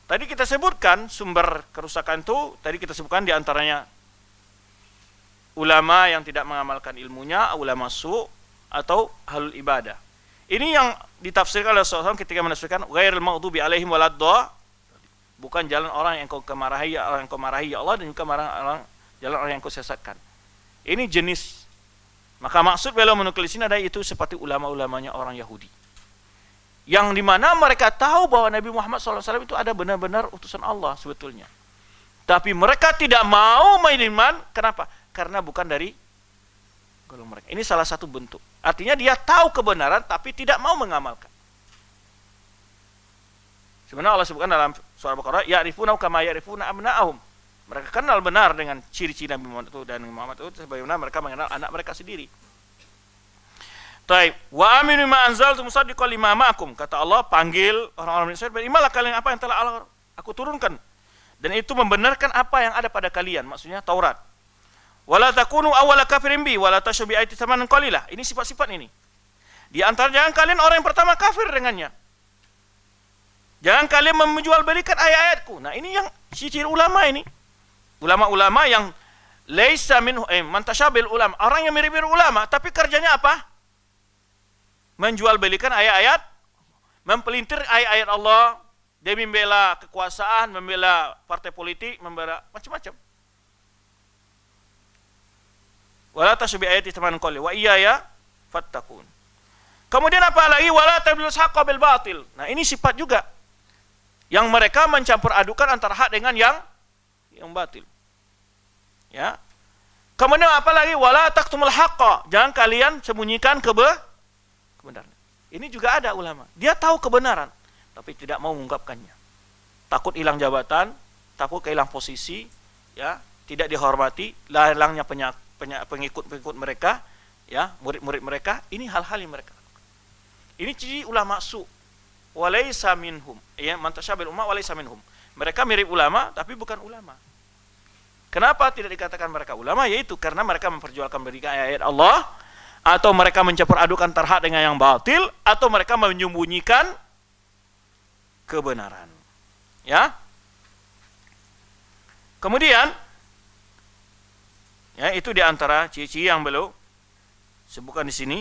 Speaker 1: Tadi kita sebutkan sumber kerusakan itu, tadi kita sebutkan diantaranya ulama yang tidak mengamalkan ilmunya, ulama su' atau ahlul ibadah. Ini yang ditafsirkan oleh Rasulullah ketika menafsirkan ghairil maghdubi alaihim waladdallin, bukan jalan orang yang kau marahi, orang yang kau marahi ya Allah, dan juga jalan orang yang kau sesatkan. Ini jenis. Maka maksud beliau menuklis ini ada itu seperti ulama-ulamanya orang Yahudi, yang dimana mereka tahu bahwa Nabi Muhammad SAW itu ada benar-benar utusan Allah sebetulnya. Tapi mereka tidak mau beriman. Kenapa? Karena bukan dari golongan mereka. Ini salah satu bentuk. Artinya dia tahu kebenaran tapi tidak mau mengamalkan. Sebenarnya Allah sebutkan dalam surah Al-Baqarah, ya'rifuna kama ya'rifuna abna'ahum. Mereka kenal benar dengan ciri-ciri Nabi Muhammad itu dan Muhammad itu sebagaimana mereka mengenal anak mereka sendiri. Taib. Wa aminu ma anzaltu musaddiqan lima ma'akum. Kata Allah, panggil orang-orang Israel, berimanlah kalian apa yang telah aku turunkan. Dan itu membenarkan apa yang ada pada kalian, maksudnya Taurat. Wala takunu awwala kafirin bi wala tashru bi ayati tsamanan qalilah. Ini sifat-sifat ini. Di antara jangan kalian orang yang pertama kafir dengannya. Jangan kalian menjual belikan ayat-ayatku. Nah, ini yang ciri ulama ini. Ulama-ulama yang laisa minhu man tashabil ulama, orang yang mirip-mirip ulama tapi kerjanya apa? Menjual belikan ayat-ayat, mempelintir ayat-ayat Allah, dia membela kekuasaan, membela partai politik, membela macam-macam. Wala tasbi ayati tsamanan qalil wa iyaya fattaqun. Kemudian apa lagi? Wala tablus haqqa bil batil. Nah, ini sifat juga yang mereka mencampur adukan antara hak dengan yang batil. Ya. Kemudian apa lagi? Wala taqtumul haqqa. Jangan kalian sembunyikan kebenaran. Ini juga ada ulama. Dia tahu kebenaran, tapi tidak mau mengungkapkannya. Takut hilang jabatan, takut kehilang posisi, ya, tidak dihormati, hilangnya pengikut-pengikut mereka, ya, murid-murid mereka. Ini hal-hal yang mereka. Ini ciri ulama su. Walaysa minhum. Ya, man tashabil umma walaysa minhum. Mereka mirip ulama, tapi bukan ulama. Kenapa tidak dikatakan mereka ulama? Yaitu karena mereka memperjualkan berikan ayat Allah, atau mereka mencampur adukan terhad dengan yang batil, atau mereka menyembunyikan kebenaran. Ya. Kemudian, ya, itu diantara ciri-ciri yang beliau sebutkan di sini.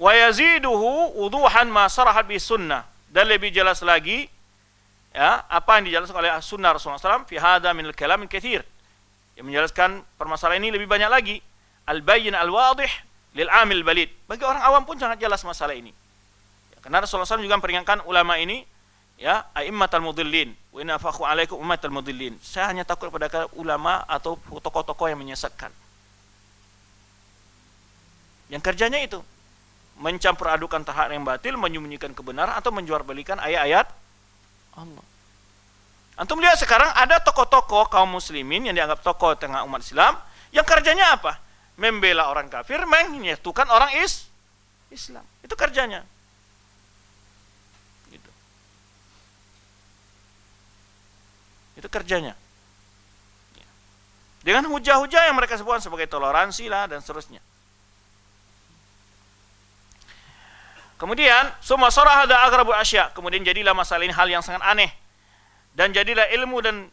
Speaker 1: Wa yaziduhu wuduhan ma sarahat bi sunnah, dan lebih jelas lagi, ya, apa yang dijelaskan oleh sunnah Rasulullah SAW fi hadza min al-kalam al-katsir. Yang menjelaskan permasalahan ini lebih banyak lagi. al-bayyin al-wadih lil amil balid. Bagi orang awam pun sangat jelas masalah ini. Karena Rasulullah SAW juga memperingatkan ulama ini, ya, a'immatal mudillin, wa inna fakhu alaikum ummatal mudillin. Saya hanya takut pada ulama atau tokoh-tokoh yang menyesatkan. Yang kerjanya itu mencampur adukan hak yang batil, menyembunyikan kebenaran atau menjual-belikan ayat-ayat Allah. Antum lihat sekarang ada tokoh-tokoh kaum muslimin yang dianggap tokoh tengah umat Islam yang kerjanya apa? Membela orang kafir, menyatukan orang Islam. Itu kerjanya. Gitu. Itu kerjanya. Dengan hujah-hujah yang mereka sebutkan sebagai toleransi lah dan seterusnya. Kemudian, summa sarah hada agrabul asya. Kemudian jadilah masalah ini hal yang sangat aneh. Dan jadilah ilmu dan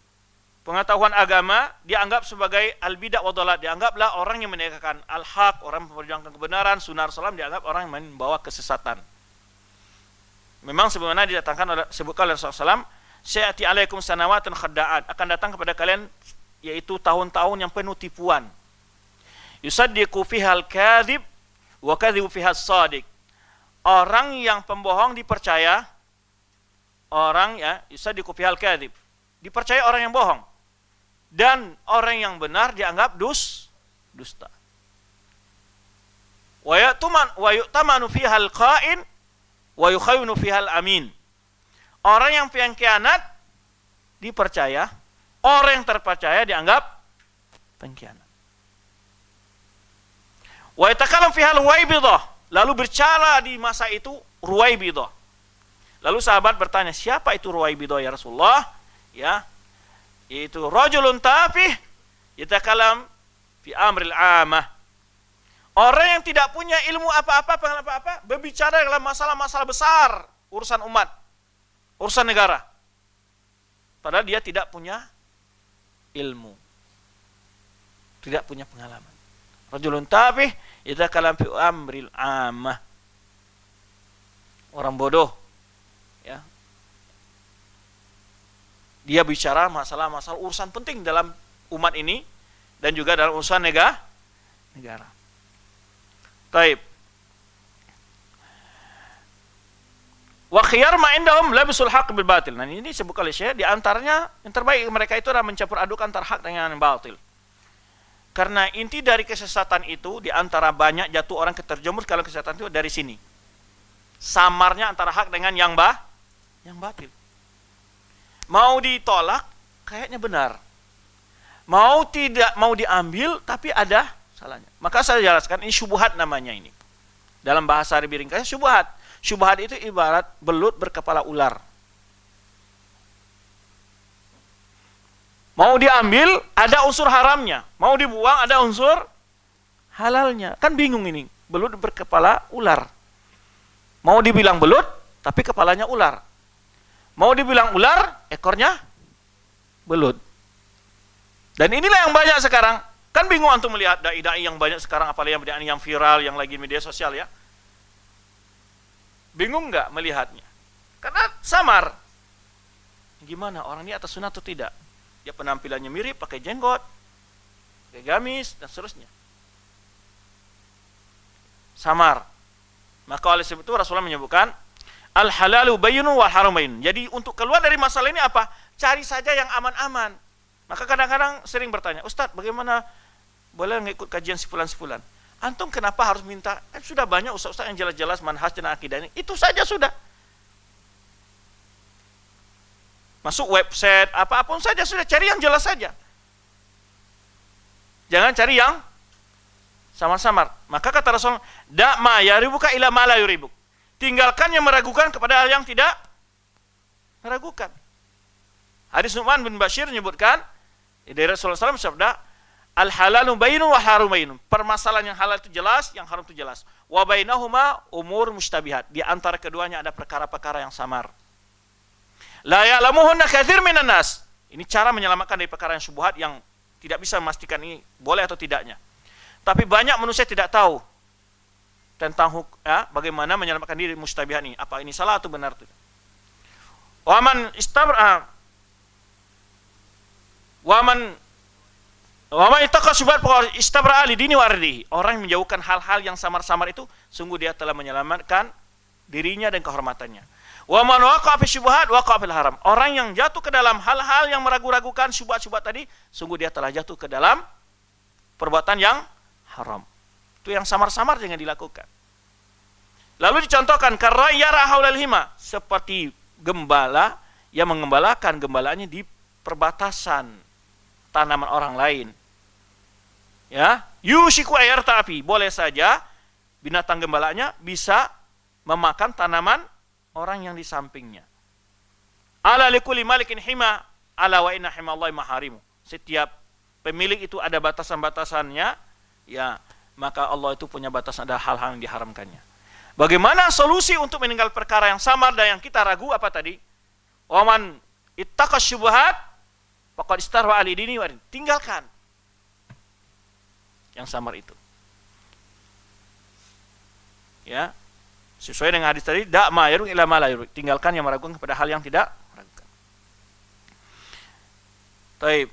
Speaker 1: pengetahuan agama dianggap sebagai al-bidah wa dhalat. Dianggaplah orang yang menegakkan al-haq, orang memperjuangkan kebenaran, sunnah Rasulullah dianggap orang yang membawa kesesatan. Memang sebagaimana disebutkan oleh Rasulullah SAW, sya'ati alaikum sanawatun khadda'at, akan datang kepada kalian yaitu tahun-tahun yang penuh tipuan. Yusaddiqu fiha al-kadhib wa kadhibu fiha as-sadiq. Orang yang pembohong dipercaya, orang ya yusaddiqu fihal kadhib, dipercaya orang yang bohong, dan orang yang benar dianggap dusta. Wa yu'tamanu fihal qa'in wa yukhayinu fihal amin. Orang yang pengkhianat dipercaya, orang yang terpercaya dianggap pengkhianat. Wa yatakalam fihal waibidah. Lalu bercala di masa itu Ruwaibidah. Lalu sahabat bertanya, siapa itu Ruwaibidah ya Rasulullah? Ya, itu rajulun tafih yatakalam fi amril amah. Orang yang tidak punya ilmu apa-apa, berbicara dalam masalah-masalah besar, urusan umat, urusan negara. Padahal dia tidak punya ilmu. Tidak punya pengalaman. Rajulun tafih yatakalam fi amril amah. Orang bodoh, ya. Dia bicara masalah-masalah urusan penting dalam umat ini dan juga dalam urusan negara. Taib. Wa khiyar ma indahum labisul haqq bil batil. Nah, ini disebut oleh Syekh, di antaranya yang terbaik mereka itu adalah mencampur adukan antara hak dengan batil. Karena inti dari kesesatan itu, di antara banyak jatuh orang terjerumus kalau kesesatan itu dari sini. Samarnya antara hak dengan yang batil. Mau ditolak, kayaknya benar. Mau tidak, mau diambil, tapi ada salahnya. Maka saya jelaskan, ini syubhat namanya ini. Dalam bahasa Arabi ringkasnya, syubhat. Syubhat itu ibarat belut berkepala ular. Mau diambil, ada unsur haramnya. Mau dibuang, ada unsur halalnya. Kan bingung ini. Belut berkepala ular. Mau dibilang belut, tapi kepalanya ular. Mau dibilang ular, ekornya belut. Dan inilah yang banyak sekarang. Kan bingung antum melihat dai-dai yang banyak sekarang, apalagi yang viral, yang lagi media sosial ya. Bingung nggak melihatnya? Karena samar. Gimana, orang ini atas sunnah atau tidak? Ya penampilannya mirip, pakai jenggot, pakai gamis, dan seterusnya. Samar. Maka oleh sebab itu Rasulullah menyebutkan, al-halalu bayyinun wal haram bayyinun. Jadi untuk keluar dari masalah ini apa? Cari saja yang aman-aman. Maka kadang-kadang sering bertanya, Ustadz bagaimana boleh ngikut kajian sepulan-sepulan? Antum kenapa harus minta? Kan sudah banyak ustaz-ustaz yang jelas-jelas manhaj dan akidah ini. Itu saja sudah. Masuk website, apapun saja sudah, cari yang jelas saja. Jangan cari yang samar-samar. Maka kata Rasul, da ma yaribuka ila ma la yuribuk. Tinggalkan yang meragukan kepada hal yang tidak meragukan. Hadis Nu'man bin Bashir menyebutkan dari Rasulullah SAW sabda, al halalu bayyinun wa haram bayyinun. Permasalahan yang halal itu jelas, yang haram itu jelas. Wa bainahuma umur mustabihat. Di antara keduanya ada perkara-perkara yang samar. La ya'lamuhunna katsir minan nas. Ini cara menyelamatkan dari perkara yang syubhat yang tidak bisa memastikan ini boleh atau tidaknya. Tapi banyak manusia tidak tahu tentang bagaimana menyelamatkan diri mustabihat ini. Apa ini salah atau benar itu? Waman Wa man ittaqa syubhat faqad istabra'a li dini wa irdihi. Orang yang menjauhkan hal-hal yang samar-samar itu sungguh dia telah menyelamatkan dirinya dan kehormatannya. Wa man waqa'a fi syubhat waqa'a fil haram. Orang yang jatuh ke dalam hal-hal yang meragu-ragukan syubhat-syubhat tadi, sungguh dia telah jatuh ke dalam perbuatan yang haram. Itu yang samar-samar jangan dilakukan. Lalu dicontohkan karena yara haulal hima, seperti gembala yang mengembalakan gembalanya di perbatasan tanaman orang lain. Ya, yushiku ayartafi, boleh saja binatang gembalanya bisa memakan tanaman orang yang di sampingnya. Ala likulli malikin hima, ala wa inna himallahi maharimu. Setiap pemilik itu ada batasan-batasannya, ya, maka Allah itu punya batasan, ada hal-hal yang diharamkannya. Bagaimana solusi untuk meninggal perkara yang samar dan yang kita ragu apa tadi? Waman ittaqa syubhat faqad istarwa ali dini wa tinggalkan yang samar itu. Ya. Sesuai dengan hadis tadi, da ma yaruk ila ma la yaruk. Tinggalkan yang meragukan kepada hal yang tidak meragukan. Taib.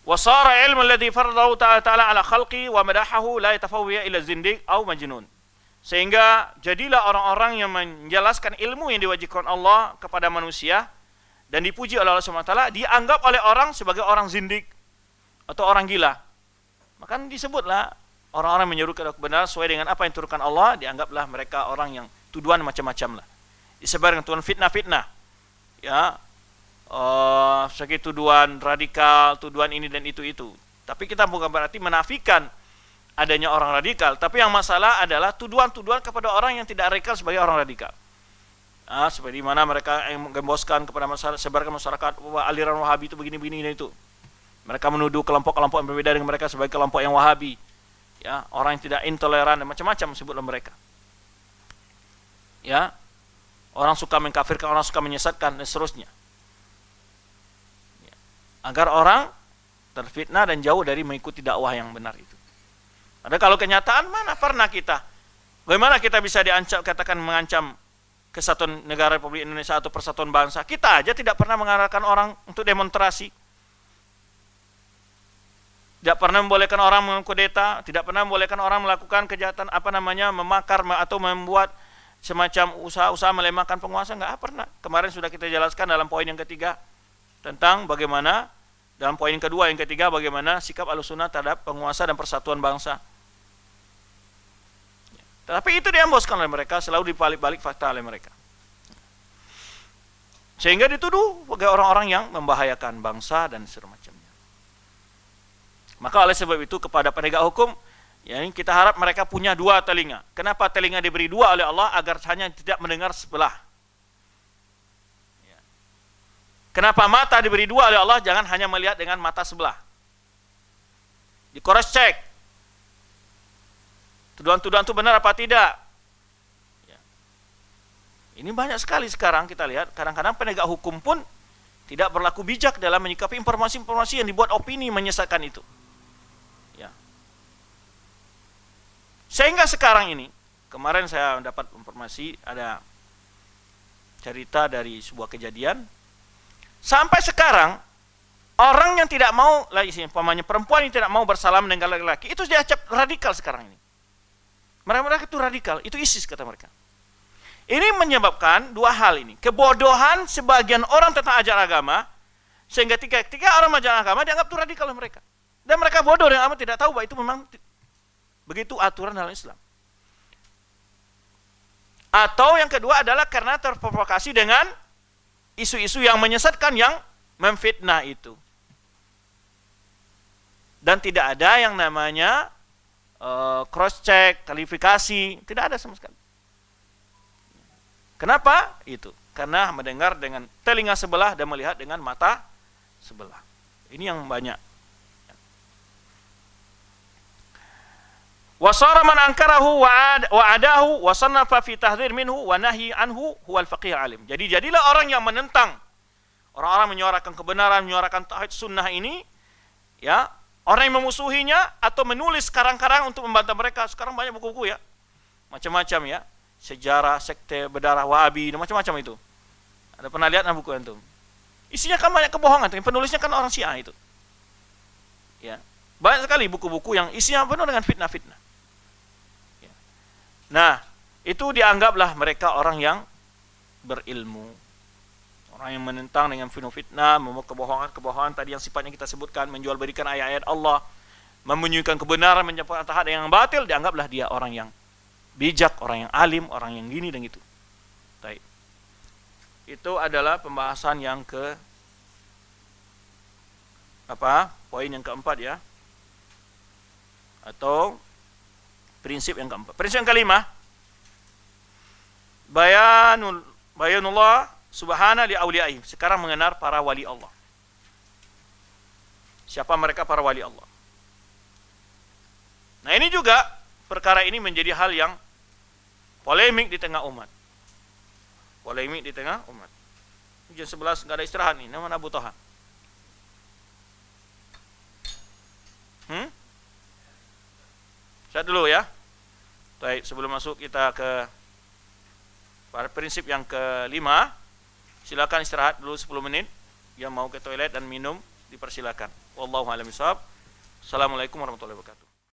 Speaker 1: Wasara ilmu alladhi faradahu ta'ala ala khalqi wa madahahu la yatafawwiya ila zindiq au majnun. Sehingga jadilah orang-orang yang menjelaskan ilmu yang diwajibkan Allah kepada manusia dan dipuji oleh Allah SWT, dianggap oleh orang sebagai orang zindik atau orang gila. Maka disebutlah orang-orang menyeru kepada kebenaran sesuai dengan apa yang diturunkan Allah, dianggaplah mereka orang yang tuduhan macam-macam lah. Disebar dengan tuduhan fitnah-fitnah. Ya. Seperti tuduhan radikal, tuduhan ini dan itu. Tapi kita bukan berarti menafikan adanya orang radikal, tapi yang masalah adalah tuduhan-tuduhan kepada orang yang tidak radikal sebagai orang radikal. Seperti mana mereka yang menggemboskan kepada masyarakat, sebarkan masyarakat aliran Wahabi itu begini-begini itu. Mereka menuduh kelompok-kelompok yang berbeda dengan mereka sebagai kelompok yang Wahabi. Ya, orang yang tidak intoleran dan macam-macam sebutlah mereka. Ya. Orang suka mengkafirkan, orang suka menyesatkan dan seterusnya. Ya. Agar orang terfitnah dan jauh dari mengikuti dakwah yang benar itu. Ada kalau kenyataan mana pernah kita? Bagaimana kita bisa diancam, katakan mengancam kesatuan negara Republik Indonesia atau persatuan bangsa? Kita aja tidak pernah mengarahkan orang untuk demonstrasi. Tidak pernah membolehkan orang mengkudeta, tidak pernah membolehkan orang melakukan kejahatan memakar atau membuat semacam usaha-usaha melemahkan penguasa, enggak pernah. Kemarin sudah kita jelaskan dalam poin yang ketiga tentang bagaimana, dalam poin yang kedua, yang ketiga bagaimana sikap Ahlussunnah terhadap penguasa dan persatuan bangsa. Tetapi itu diemboskan oleh mereka, selalu dibalik-balik fakta oleh mereka. Sehingga dituduh sebagai orang-orang yang membahayakan bangsa dan semacamnya. Maka oleh sebab itu kepada penegak hukum, ya, kita harap mereka punya dua telinga. Kenapa telinga diberi dua oleh Allah? Agar hanya tidak mendengar sebelah. Ya. Kenapa mata diberi dua oleh Allah? Jangan hanya melihat dengan mata sebelah. Di cross check. Tuduhan-tuduhan itu benar apa tidak? Ya. Ini banyak sekali sekarang kita lihat. Kadang-kadang penegak hukum pun tidak berlaku bijak dalam menyikapi informasi-informasi yang dibuat opini menyesatkan itu. Ya. Sehingga sekarang ini, kemarin saya dapat informasi ada cerita dari sebuah kejadian. Sampai sekarang orang yang tidak mau, umpamanya perempuan yang tidak mau bersalam dengan laki-laki itu diacap radikal sekarang ini. Mereka itu radikal, itu ISIS kata mereka. Ini menyebabkan dua hal ini. Kebodohan sebagian orang tentang ajaran agama, sehingga ketika orang ajaran agama dianggap itu radikal oleh mereka. Dan mereka bodoh dan amat tidak tahu bahwa itu memang begitu aturan dalam Islam. Atau yang kedua adalah karena terprovokasi dengan isu-isu yang menyesatkan, yang memfitnah itu. Dan tidak ada yang namanya cross check, kualifikasi, tidak ada sama sekali. Kenapa? Itu karena mendengar dengan telinga sebelah dan melihat dengan mata sebelah. Ini yang banyak. Wasara man ankarahu wa adahu wa sannafa fi tahdhir minhu wa nahyi anhu huwal faqih alim. Jadi jadilah orang yang menentang, orang-orang menyuarakan kebenaran, menyuarakan tauhid sunnah ini, ya. Orang yang memusuhinya atau menulis karang-karang untuk membantah mereka. Sekarang banyak buku-buku ya. Macam-macam ya. Sejarah, sekte, berdarah, Wahabi, dan macam-macam itu. Ada pernah lihat buku itu? Isinya kan banyak kebohongan, penulisnya kan orang Syiah itu. Ya. Banyak sekali buku-buku yang isinya penuh dengan fitnah-fitnah. Ya. Nah, itu dianggaplah mereka orang yang berilmu. Orang yang menentang dengan fitnah, membuat kebohongan-kebohongan tadi yang sifatnya kita sebutkan, menjual berikan ayat-ayat Allah, menyembunyikan kebenaran, mencampurkan antara hak yang batil, dianggaplah dia orang yang bijak, orang yang alim, orang yang gini dan gitu. Baik. Itu adalah pembahasan yang poin yang keempat ya. Atau prinsip yang keempat. Prinsip yang kelima, bayanullah subhana li awliya'ih. Sekarang mengenal para wali Allah. Siapa mereka para wali Allah? Nah, ini juga perkara ini menjadi hal yang polemik di tengah umat. Polemik di tengah umat. Jam 11 enggak ada istirahat nih, namanya Abu Toha. Lihat dulu ya. Baik, sebelum masuk kita ke pada prinsip yang kelima, silakan istirahat dulu 10 menit. Yang mau ke toilet dan minum dipersilakan. Wallahu a'lam bishawab. Assalamualaikum warahmatullahi wabarakatuh.